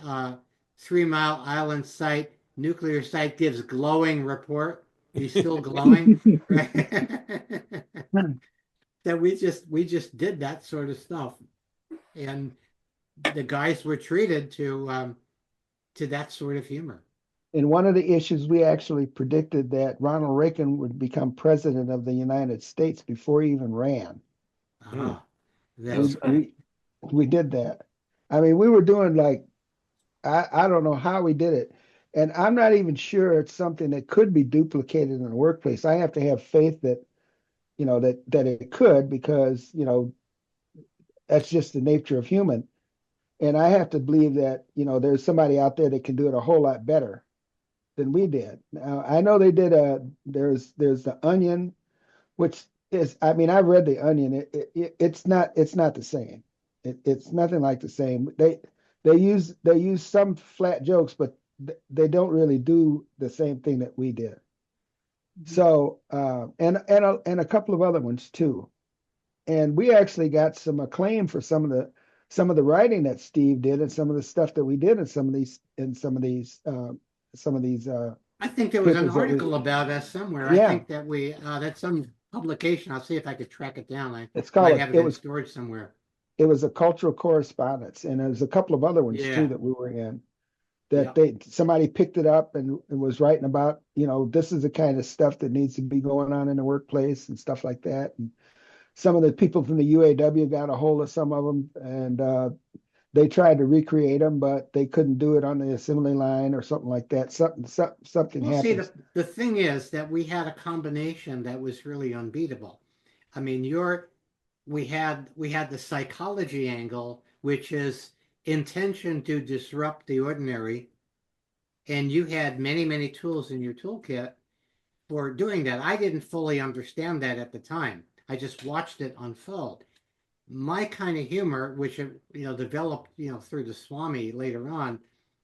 [SPEAKER 1] 3 Mile Island site, nuclear site, gives glowing report. He's still glowing. Right? That we just did that sort of stuff. And the guys were treated to that sort of humor.
[SPEAKER 2] In one of the issues, we actually predicted that Ronald Reagan would become president of the United States before he even ran.
[SPEAKER 1] Ah,
[SPEAKER 2] We,
[SPEAKER 1] that's
[SPEAKER 2] we did that. I mean, we were doing like, I don't know how we did it. And I'm not even sure it's something that could be duplicated in the workplace. I have to have faith that, that it could, because, that's just the nature of human. And I have to believe that, there's somebody out there that can do it a whole lot better than we did. Now, I know they did there's the Onion, which is, I mean, I've read the Onion. It's not the same. It's nothing like the same. They use some flat jokes, but they don't really do the same thing that we did. So and a couple of other ones too. And we actually got some acclaim for some of the writing that Steve did, and some of the stuff that we did in some of these
[SPEAKER 1] I think there was an
[SPEAKER 2] papers that we,
[SPEAKER 1] article about us somewhere. I
[SPEAKER 2] yeah,
[SPEAKER 1] think that that's some publication. I'll see if I could track it down. I
[SPEAKER 2] it's
[SPEAKER 1] might
[SPEAKER 2] called
[SPEAKER 1] have it
[SPEAKER 2] it
[SPEAKER 1] in
[SPEAKER 2] was
[SPEAKER 1] storage somewhere.
[SPEAKER 2] it was a cultural correspondence, and there's a couple of other ones too
[SPEAKER 1] Yeah,
[SPEAKER 2] that we were in,
[SPEAKER 1] yeah.
[SPEAKER 2] that somebody picked it up and was writing about, this is the kind of stuff that needs to be going on in the workplace and stuff like that. And some of the people from the UAW got a hold of some of them, and they tried to recreate them, but they couldn't do it on the assembly line or something like that. Something
[SPEAKER 1] Well, see,
[SPEAKER 2] happened.
[SPEAKER 1] the thing is that we had a combination that was really unbeatable. I mean, we had the psychology angle, which is intention to disrupt the ordinary, and you had many, many tools in your toolkit for doing that. I didn't fully understand that at the time. I just watched it unfold. My kind of humor, which developed through the Swami later on,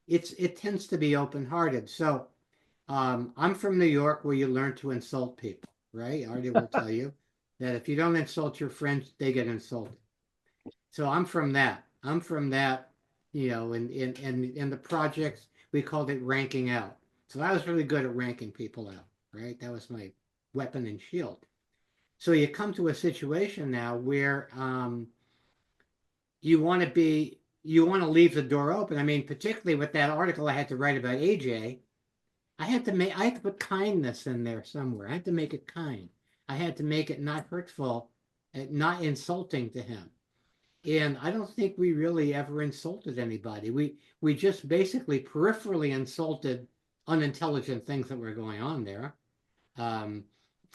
[SPEAKER 1] it tends to be open-hearted. So I'm from New York, where you learn to insult people, right? Artie will tell you that if you don't insult your friends, they get insulted. So I'm from that. In the projects, we called it ranking out. So I was really good at ranking people out, right? That was my weapon and shield. So you come to a situation now where you want to leave the door open. I mean, particularly with that article I had to write about AJ, I had to put kindness in there somewhere. I had to make it kind. I had to make it not hurtful, not insulting to him. And I don't think we really ever insulted anybody. We just basically peripherally insulted unintelligent things that were going on there,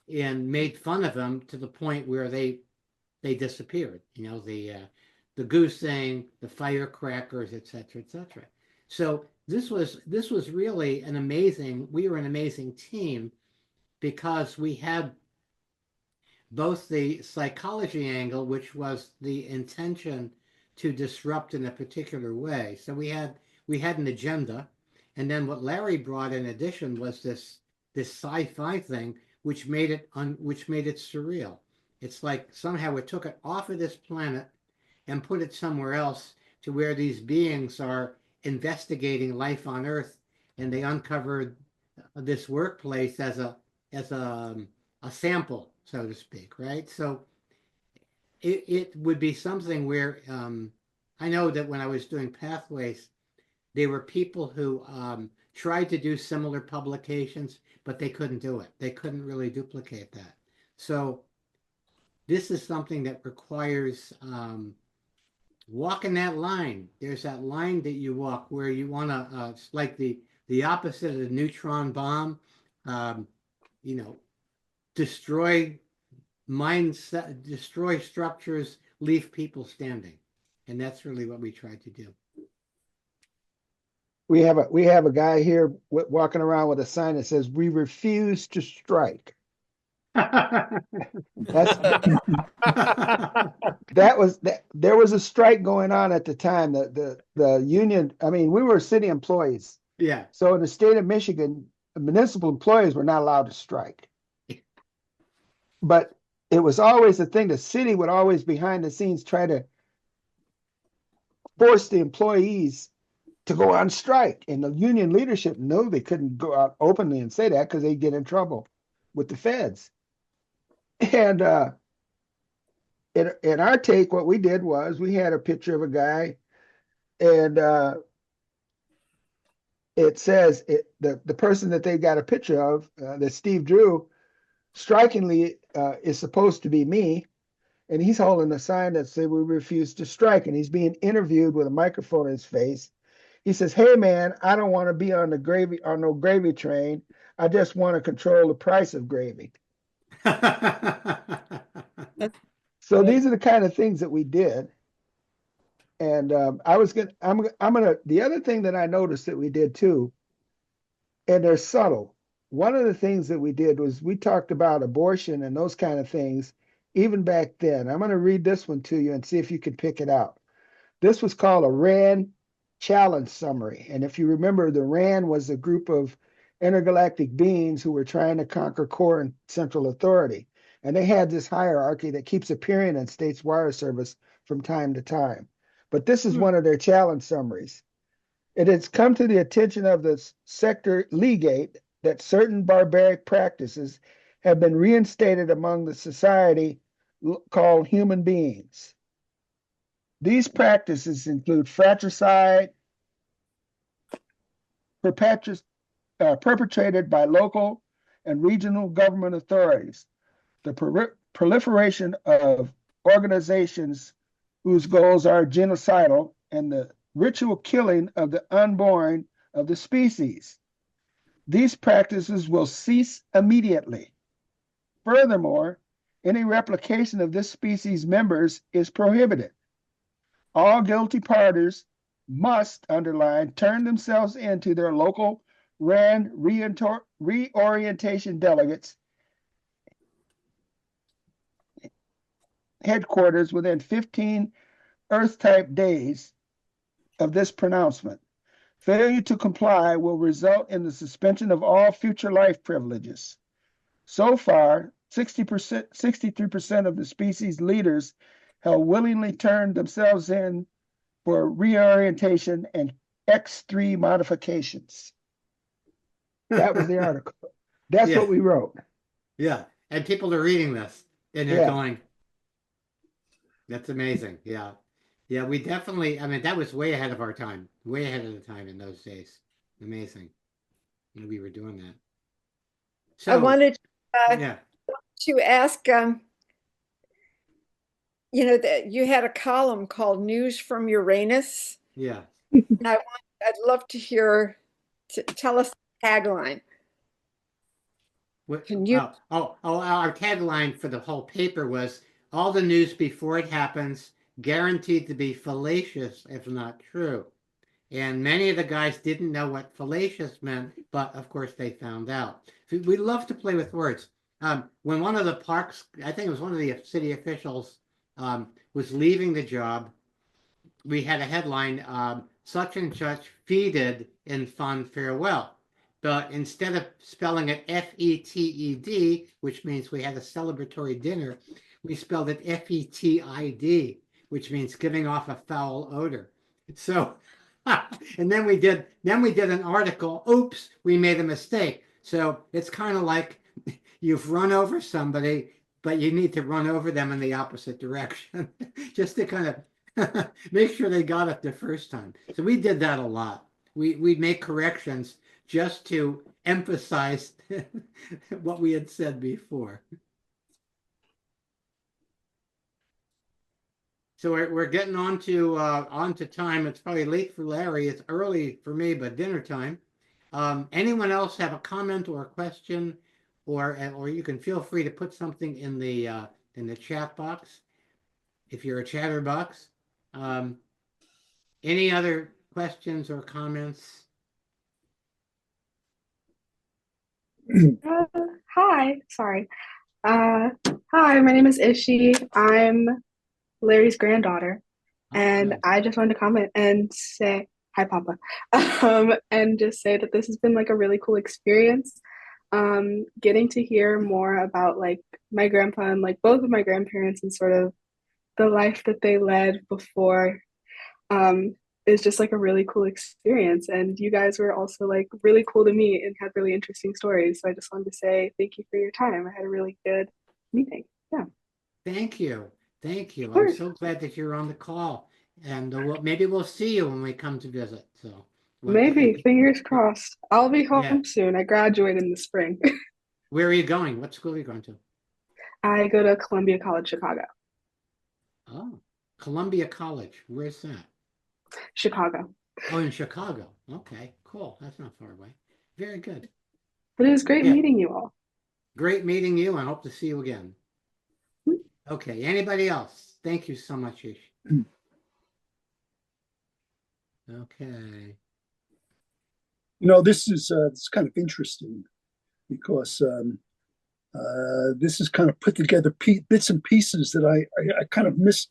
[SPEAKER 1] and made fun of them to the point where they disappeared. The goose thing, the firecrackers, etc., etc. So this was really an amazing, we were an amazing team because we had both the psychology angle, which was the intention to disrupt in a particular way. So we had an agenda, and then what Larry brought in addition was this sci-fi thing, which made it surreal. It's like somehow it took it off of this planet and put it somewhere else to where these beings are investigating life on Earth, and they uncovered this workplace as a sample, so to speak, right? So it would be something where I know that when I was doing Pathways, there were people who tried to do similar publications, but they couldn't do it. They couldn't really duplicate that. So this is something that requires walking that line. There's that line that you walk where you want to, it's like the opposite of the neutron bomb, um, you know, destroy mindset, destroy structures, leave people standing. And that's really what we tried to do.
[SPEAKER 2] We have a guy here walking around with a sign that says, "We refuse to strike." That's there was a strike going on at the time. The union, I mean, we were city employees.
[SPEAKER 1] Yeah.
[SPEAKER 2] So in the state of Michigan, municipal employees were not allowed to strike. But it was always a thing. The city would always behind the scenes try to force the employees to go on strike. And the union leadership knew they couldn't go out openly and say that because they'd get in trouble with the feds. And in our take, what we did was we had a picture of a guy, and it says the person that they got a picture of, that Steve drew, strikingly is supposed to be me, and he's holding a sign that says "We refuse to strike," and he's being interviewed with a microphone in his face. He says, "Hey man, I don't want to be on no gravy train. I just want to control the price of gravy." So these are the kind of things that we did. And I'm gonna, the other thing that I noticed that we did too, and they're subtle. One of the things that we did was we talked about abortion and those kind of things even back then. I'm gonna read this one to you and see if you can pick it out. This was called a RAND challenge summary. And if you remember, the RAND was a group of intergalactic beings who were trying to conquer core and central authority. And they had this hierarchy that keeps appearing in States Wire Service from time to time. But this is one of their challenge summaries. It has come to the attention of the sector legate that certain barbaric practices have been reinstated among the society called human beings. These practices include fratricide, perpetrated by local and regional government authorities, the proliferation of organizations whose goals are genocidal, and the ritual killing of the unborn of the species. These practices will cease immediately. Furthermore, any replication of this species' members is prohibited. All guilty parties must, underline, turn themselves into their local RAND reorientation delegates headquarters within 15 Earth-type days of this pronouncement. Failure to comply will result in the suspension of all future life privileges. So far, 63% of the species leaders have willingly turned themselves in for reorientation and X3 modifications. That was the article. That's
[SPEAKER 1] Yeah.
[SPEAKER 2] what we wrote.
[SPEAKER 1] Yeah. And people are reading this and they're
[SPEAKER 2] Yeah.
[SPEAKER 1] going, that's amazing. Yeah. Yeah, we definitely, I mean, that was way ahead of our time, way ahead of the time in those days. Amazing. And we were doing that.
[SPEAKER 7] I
[SPEAKER 1] So,
[SPEAKER 7] wanted
[SPEAKER 1] yeah.
[SPEAKER 7] to ask, that you had a column called News from Uranus.
[SPEAKER 1] Yeah.
[SPEAKER 7] And I'd love to hear, tell us the tagline.
[SPEAKER 1] What,
[SPEAKER 7] Can you?
[SPEAKER 1] our tagline for the whole paper was all the news before it happens, guaranteed to be fallacious if not true. And many of the guys didn't know what fallacious meant, but of course they found out. We love to play with words. When one of the parks, I think it was one of the city officials, was leaving the job, we had a headline, such and such feted in fond farewell. But instead of spelling it FETED, which means we had a celebratory dinner, we spelled it FETID, which means giving off a foul odor. So, and then we did an article. Oops, we made a mistake. So it's kind of like you've run over somebody, but you need to run over them in the opposite direction, just to kind of make sure they got it the first time. So we did that a lot. We'd make corrections just to emphasize what we had said before. So we're getting on to time. It's probably late for Larry. It's early for me, but dinner time. Anyone else have a comment or a question, or you can feel free to put something in the chat box if you're a chatterbox. Any other questions or comments?
[SPEAKER 9] Hi, sorry. Hi, my name is Ishi. I'm Larry's granddaughter, and
[SPEAKER 1] Good.
[SPEAKER 9] I just wanted to comment and say hi, Papa, and just say that this has been like a really cool experience. Getting to hear more about like my grandpa and like both of my grandparents and sort of the life that they led before um, is just like a really cool experience. And you guys were also like really cool to me and had really interesting stories. So I just wanted to say thank you for your time. I had a really good meeting. Yeah,
[SPEAKER 1] Thank you. Thank
[SPEAKER 9] of
[SPEAKER 1] you. I'm
[SPEAKER 9] course.
[SPEAKER 1] so glad that you're on the call. And maybe we'll see you when we come to visit. So,
[SPEAKER 9] Maybe, fingers crossed. I'll be
[SPEAKER 1] yeah.
[SPEAKER 9] home soon. I graduate in the spring.
[SPEAKER 1] Where are you going? What school are you going to?
[SPEAKER 9] I go to Columbia College, Chicago.
[SPEAKER 1] Oh, Columbia College. Where's that?
[SPEAKER 9] Chicago.
[SPEAKER 1] Oh, in Chicago. Okay, cool. That's not far away. Very good.
[SPEAKER 9] But it was great
[SPEAKER 1] Yeah,
[SPEAKER 9] meeting you all.
[SPEAKER 1] great meeting you and hope to see you again. Okay, anybody else? Thank you so much, Ish. Okay.
[SPEAKER 10] This is it's kind of interesting because this is kind of put together bits and pieces that I kind of missed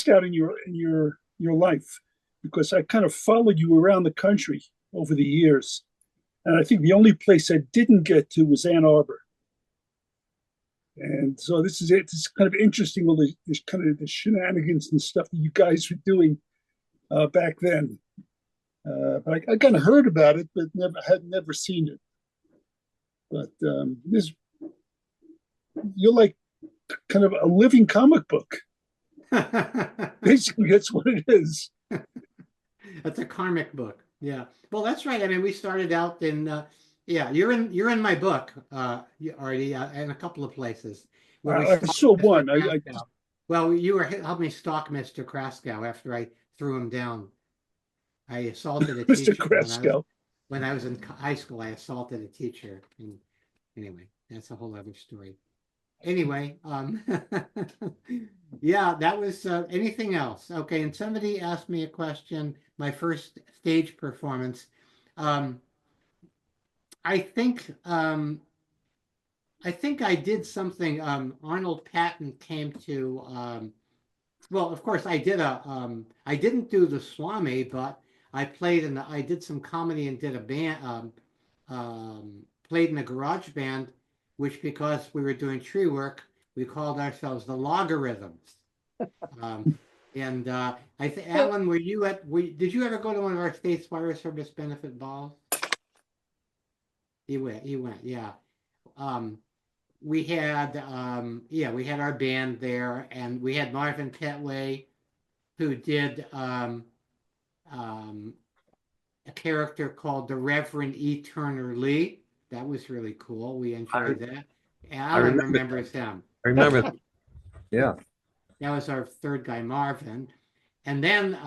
[SPEAKER 10] out in your life because I kind of followed you around the country over the years, and I think the only place I didn't get to was Ann Arbor. And so this is it. It's kind of interesting, all this kind of the shenanigans and stuff that you guys were doing back then. But I kind of heard about it, but had never seen it. But you're like kind of a living comic book. Basically, that's what it is.
[SPEAKER 1] That's a karmic book. Yeah. Well, that's right. I mean, we started out in yeah, you're in my book, already in a couple of places where we
[SPEAKER 10] I
[SPEAKER 1] stalked
[SPEAKER 10] saw
[SPEAKER 1] Mr.
[SPEAKER 10] one.
[SPEAKER 1] Kraskow. Well, you were helping me stalk Mr. Kraskow after I threw him down. I assaulted a
[SPEAKER 10] Mr.
[SPEAKER 1] teacher
[SPEAKER 10] Kresko.
[SPEAKER 1] when I was in high school. I assaulted a teacher, and anyway, that's a whole other story. Anyway, yeah, that was anything else? Okay, and somebody asked me a question. My first stage performance. Um, I think I did something. Arnold Patton came to. Well, of course, I did a. I didn't do the Swami, but I did some comedy and did a band. Played in a garage band, which because we were doing tree work, we called ourselves the Logarithms. Um, and I think Alan, were you at? Did you ever go to one of our States Fire Service benefit balls? He went. He went. Yeah. Um, we had we had our band there, and we had Marvin Petway, who did um, a character called the Reverend E. Turner Lee. That was really cool. We enjoyed that. Alan remembers him.
[SPEAKER 11] I remember. Yeah.
[SPEAKER 1] That was our third guy, Marvin. And then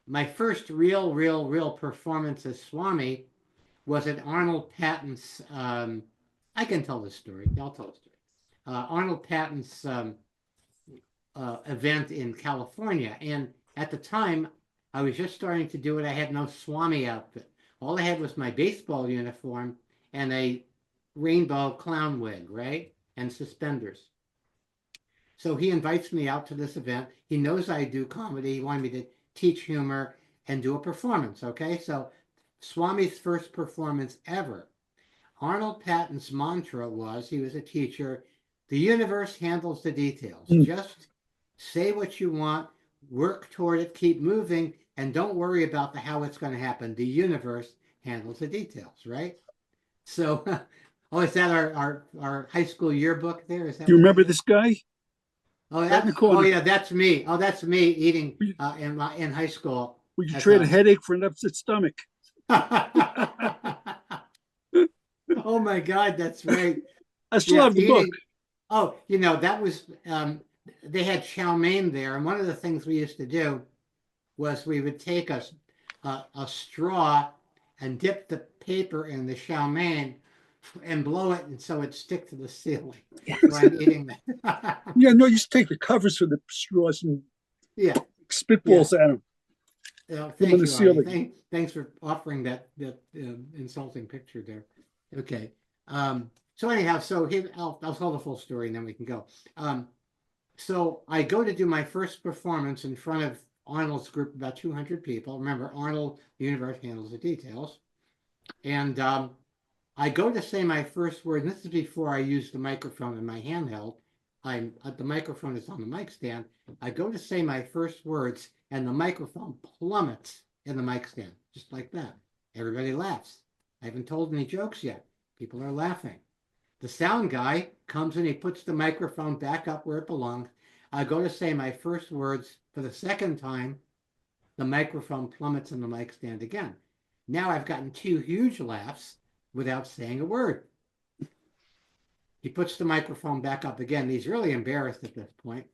[SPEAKER 1] my first real performance as Swami was at Arnold Patton's. I can tell the story. I'll tell the story. Arnold Patton's event in California, and at the time, I was just starting to do it. I had no Swami outfit. All I had was my baseball uniform and a rainbow clown wig, right? And suspenders. So he invites me out to this event. He knows I do comedy. He wanted me to teach humor and do a performance. Okay. So Swami's first performance ever. Arnold Patton's mantra was, he was a teacher, the universe handles the details.
[SPEAKER 10] Mm.
[SPEAKER 1] Just say what you want, work toward it, keep moving, and don't worry about how it's going to happen. The universe handles the details, right? So, oh, is that our high school yearbook there? Is that
[SPEAKER 10] Do you
[SPEAKER 1] what
[SPEAKER 10] remember
[SPEAKER 1] that is?
[SPEAKER 10] this guy?
[SPEAKER 1] Oh,
[SPEAKER 10] Right in the
[SPEAKER 1] oh
[SPEAKER 10] corner.
[SPEAKER 1] yeah, that's me. Oh, that's me eating
[SPEAKER 10] Would you,
[SPEAKER 1] in high school.
[SPEAKER 10] would you
[SPEAKER 1] As
[SPEAKER 10] trade a headache for an upset stomach?
[SPEAKER 1] Oh my God, that's right.
[SPEAKER 10] I still
[SPEAKER 1] Yeah,
[SPEAKER 10] have the book.
[SPEAKER 1] Oh, that was they had chow mein there, and one of the things we used to do was we would take a straw and dip the paper in the chow mein and blow it, and so it stick to the ceiling. So I'm eating that.
[SPEAKER 10] Yeah, no, you just take the covers for the straws and
[SPEAKER 1] Yeah,
[SPEAKER 10] spitballs at them. Them on
[SPEAKER 1] thank
[SPEAKER 10] the
[SPEAKER 1] you, Artie.
[SPEAKER 10] ceiling.
[SPEAKER 1] Thanks for offering that insulting picture there. Okay. So anyhow, so here I'll tell the full story and then we can go. So I go to do my first performance in front of Arnold's group, about 200 people. Remember, Arnold, the universe handles the details. And I go to say my first word, and this is before I use the microphone in my handheld. The microphone is on the mic stand. I go to say my first words, and the microphone plummets in the mic stand, just like that. Everybody laughs. I haven't told any jokes yet. People are laughing. The sound guy comes and he puts the microphone back up where it belongs. I go to say my first words for the second time. The microphone plummets in the mic stand again. Now I've gotten two huge laughs without saying a word. He puts the microphone back up again. He's really embarrassed at this point.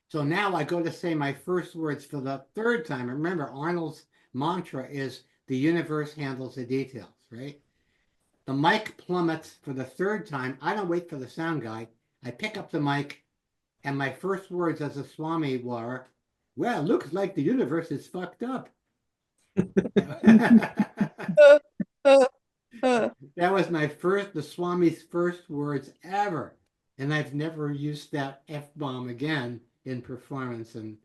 [SPEAKER 1] So now I go to say my first words for the third time. Remember, Arnold's mantra is the universe handles the details, right? The mic plummets for the third time. I don't wait for the sound guy. I pick up the mic, and my first words as a Swami were, well, looks like the universe is fucked up. That was the Swami's first words ever. And I've never used that F-bomb again in performance in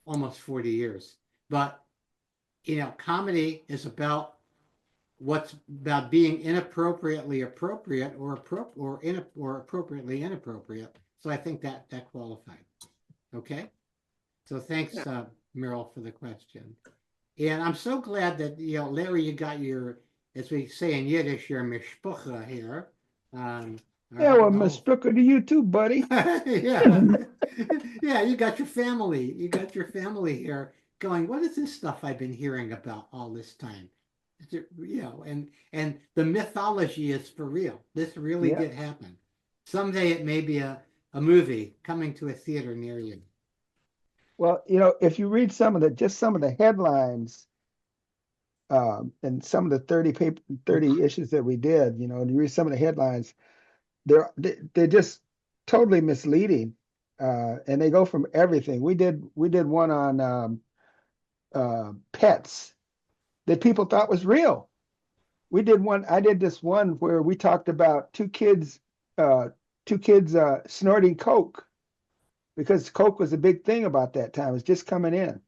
[SPEAKER 1] almost 40 years. But, comedy is about being inappropriately appropriate or appropriately inappropriate. So I think that qualified. Okay. So thanks, Meryl, for the question. And I'm so glad that, Larry, you got your, as we say in Yiddish, your mishpucha here.
[SPEAKER 2] Yeah, well, mishpucha to you too, buddy.
[SPEAKER 1] Yeah. Yeah, you got your family. You got your family here going, what is this stuff I've been hearing about all this time? And the mythology is for real. This really did happen. Someday it may be a movie coming to a theater near you.
[SPEAKER 2] Well, if you read some of the headlines, and some of the 30 issues that we did, and you read some of the headlines, they're just totally misleading, and they go from everything. We did one on pets that people thought was real. I did this one where we talked about two kids snorting coke, because coke was a big thing about that time. It was just coming in.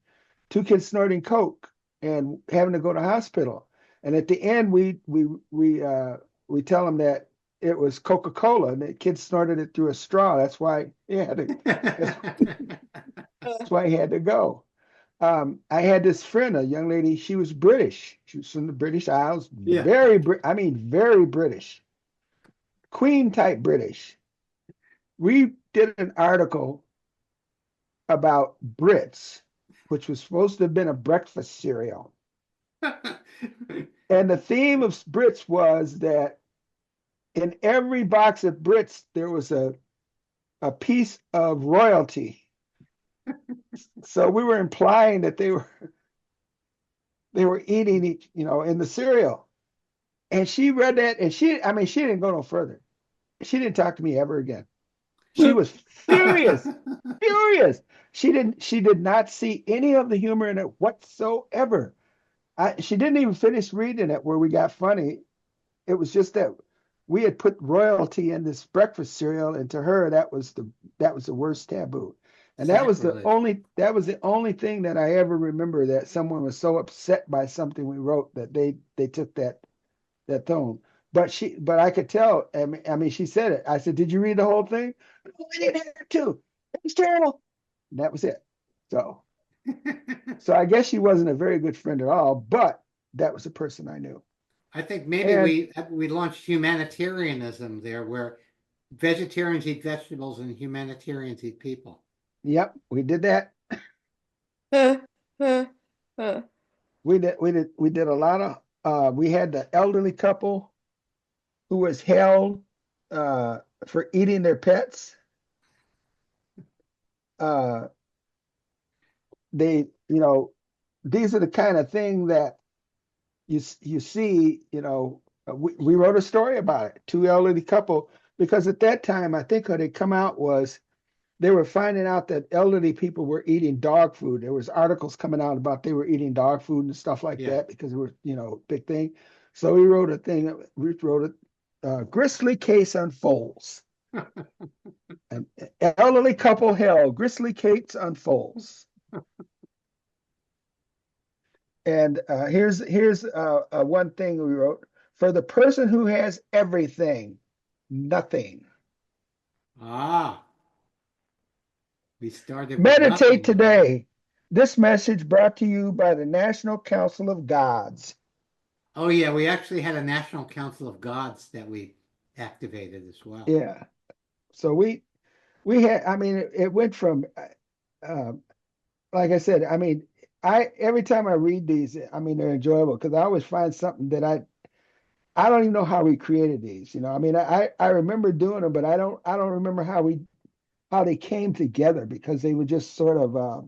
[SPEAKER 2] Two kids snorting coke and having to go to hospital. And at the end, we tell them that it was Coca-Cola, and the kids snorted it through a straw. That's why he had to. That's why he had to go. I had this friend, a young lady. She was British. She was from the British Isles.
[SPEAKER 1] Yeah.
[SPEAKER 2] Very British. Queen type British. We did an article about Brits, which was supposed to have been a breakfast cereal. And the theme of Brits was that in every box of Brits, there was a piece of royalty. So we were implying that they were eating each, in the cereal. And she read that, and she didn't go no further. She didn't talk to me ever again. She was furious, furious. She did not see any of the humor in it whatsoever. She didn't even finish reading it where we got funny. It was just that we had put royalty in this breakfast cereal, and to her that was the worst taboo. And
[SPEAKER 1] Sacrilege.
[SPEAKER 2] that was the only thing that I ever remember that someone was so upset by something we wrote that they took that tone. But I could tell. I mean, she said it. I said, "Did you read the whole thing?" "No, I didn't have to. It was terrible." And that was it. So, so I guess she wasn't a very good friend at all. But that was the person I knew.
[SPEAKER 1] I think maybe
[SPEAKER 2] And
[SPEAKER 1] we launched humanitarianism there, where vegetarians eat vegetables and humanitarians eat people.
[SPEAKER 2] yep, we did that.
[SPEAKER 7] Huh, huh, huh.
[SPEAKER 2] We did a lot of. We had the elderly couple who was held for eating their pets. Uh, these are the kind of thing that you see. We wrote a story about it. Two elderly couple, because at that time I think what had come out was they were finding out that elderly people were eating dog food. There was articles coming out about they were eating dog food and stuff like
[SPEAKER 1] Yeah.
[SPEAKER 2] that because it was big thing. So we wrote a thing. We wrote it. Grisly case unfolds. An elderly couple held. Grisly case unfolds. And here's one thing we wrote: for the person who has everything, nothing.
[SPEAKER 1] Ah, we started with
[SPEAKER 2] Meditate
[SPEAKER 1] nothing.
[SPEAKER 2] today. This message brought to you by the National Council of Gods.
[SPEAKER 1] Oh yeah, we actually had a National Council of Gods that we activated as well.
[SPEAKER 2] Yeah. So we had. I mean, it went from, like I said. I mean, I every time I read these, I mean, they're enjoyable because I always find something that I don't even know how we created these. I mean, I remember doing them, but I don't remember how they came together because they were just sort of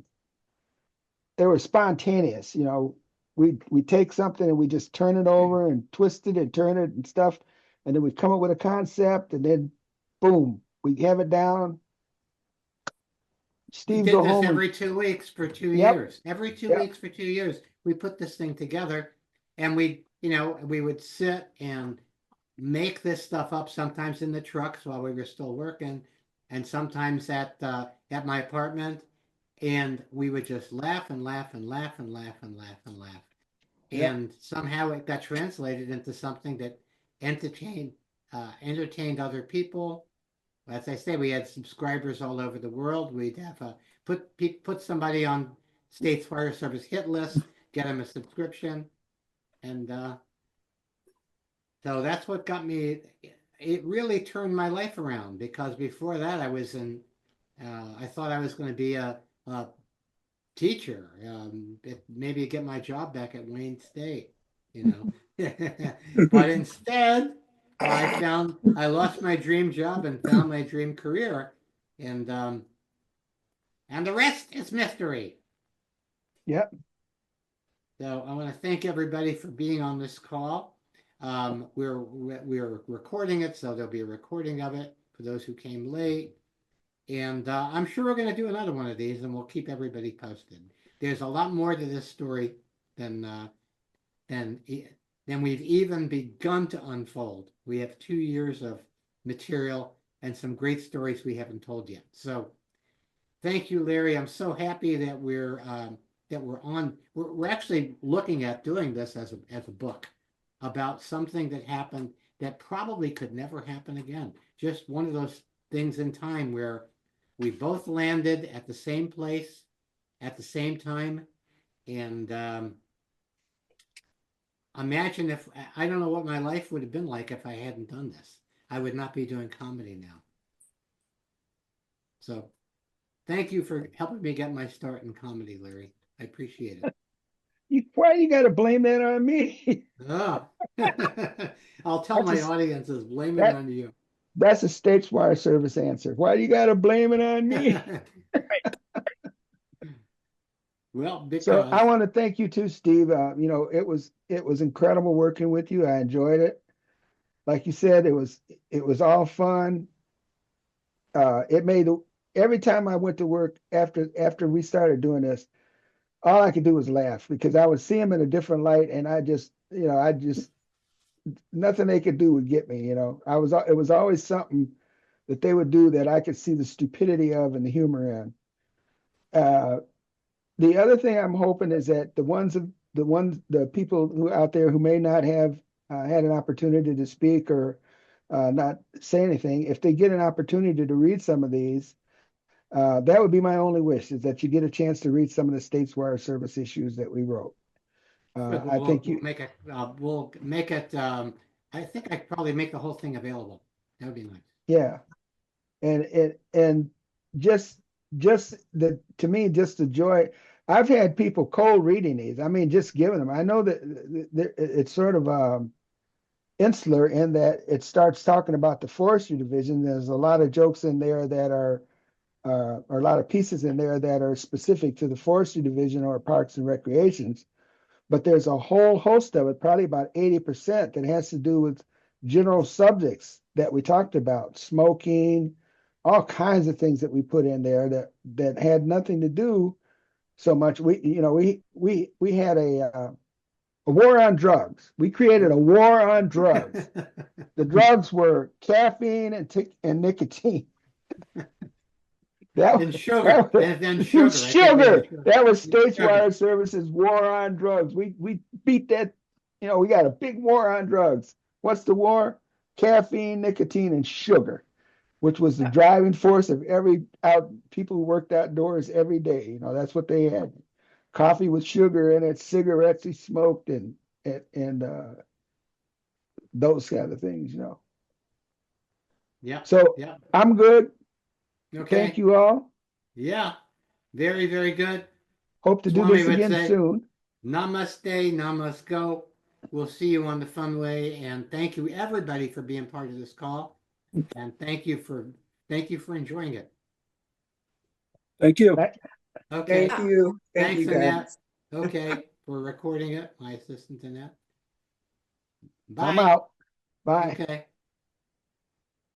[SPEAKER 2] they were spontaneous. We take something and we just turn it over and twist it and turn it and stuff, and then we come up with a concept, and then boom, we have it down.
[SPEAKER 1] We
[SPEAKER 2] Steve
[SPEAKER 1] did
[SPEAKER 2] go
[SPEAKER 1] this
[SPEAKER 2] home and
[SPEAKER 1] every 2 weeks for two
[SPEAKER 2] yep,
[SPEAKER 1] years. Every two
[SPEAKER 2] yep,
[SPEAKER 1] weeks for 2 years, we put this thing together, and we would sit and make this stuff up. Sometimes in the trucks while we were still working, and sometimes at my apartment, and we would just laugh and laugh and laugh and laugh and laugh and laugh,
[SPEAKER 2] yep,
[SPEAKER 1] and somehow it got translated into something that entertained other people. As I say, we had subscribers all over the world. We'd have put somebody on State's Fire Service hit list, get them a subscription, and so that's what got me. It really turned my life around because before that I was in. I thought I was going to be a teacher. Maybe get my job back at Wayne State, you know. But instead, I lost my dream job and found my dream career, and the rest is mystery.
[SPEAKER 2] yep.
[SPEAKER 1] So I want to thank everybody for being on this call. We're recording it, so there'll be a recording of it for those who came late. And I'm sure we're going to do another one of these, and we'll keep everybody posted. There's a lot more to this story than than than we've even begun to unfold. We have 2 years of material and some great stories we haven't told yet. So thank you, Larry. I'm so happy that we're actually looking at doing this as a book about something that happened that probably could never happen again. Just one of those things in time where we both landed at the same place at the same time. And imagine if I don't know what my life would have been like if I hadn't done this. I would not be doing comedy now. So thank you for helping me get my start in comedy, Larry. I appreciate it.
[SPEAKER 2] Why you got to blame that on me?
[SPEAKER 1] Oh. I'll tell my audiences, blame it
[SPEAKER 2] that
[SPEAKER 1] on you.
[SPEAKER 2] that's a States Wire Service answer. Why do you got to blame it on me?
[SPEAKER 1] Well,
[SPEAKER 2] So I
[SPEAKER 1] because
[SPEAKER 2] want to thank you too, Steve. It was incredible working with you. I enjoyed it. Like you said, it was all fun. it made every time I went to work after we started doing this, all I could do was laugh because I would see them in a different light, and I just nothing they could do would get me. It was always something that they would do that I could see the stupidity of and the humor in. The other thing I'm hoping is that the people who out there who may not have had an opportunity to speak or not say anything, if they get an opportunity to read some of these, that would be my only wish, is that you get a chance to read some of the States Wire Service issues that we wrote. I think
[SPEAKER 1] We'll make it. We'll make it. I think I could probably make the whole thing available. That would be nice.
[SPEAKER 2] yeah, and just to me, just the joy. I've had people cold reading these. I mean, just giving them. I know that it's sort of insular in that it starts talking about the forestry division. There's a lot of jokes in there that are or a lot of pieces in there that are specific to the forestry division or parks and recreations. But there's a whole host of it, probably about 80%, that has to do with general subjects that we talked about, smoking, all kinds of things that we put in there that had nothing to do so much. We had a war on drugs. We created a war on drugs. The drugs were caffeine and nicotine.
[SPEAKER 1] And sugar. And then sugar.
[SPEAKER 2] Sugar. That was States Wire Services war on drugs. We beat that. We got a big war on drugs. What's the war? Caffeine, nicotine, and sugar, which was the driving force of people who worked outdoors every day. That's what they had. Coffee with sugar in it, cigarettes he smoked, and those kind of things.
[SPEAKER 1] Yeah.
[SPEAKER 2] So
[SPEAKER 1] yeah.
[SPEAKER 2] I'm good.
[SPEAKER 1] Okay.
[SPEAKER 2] Thank you all.
[SPEAKER 1] Yeah. Very, very good.
[SPEAKER 2] Hope to do this again soon.
[SPEAKER 1] Namaste, namasko. We'll see you on the Funway, and thank you everybody for being part of this call, and thank you for enjoying it.
[SPEAKER 10] Thank you.
[SPEAKER 1] Okay.
[SPEAKER 8] Thank you. Thank
[SPEAKER 1] Thanks,
[SPEAKER 8] you,
[SPEAKER 1] Annette.
[SPEAKER 8] guys.
[SPEAKER 1] Okay, for recording it, my assistant Annette. Bye.
[SPEAKER 2] I'm out. Bye.
[SPEAKER 1] Okay.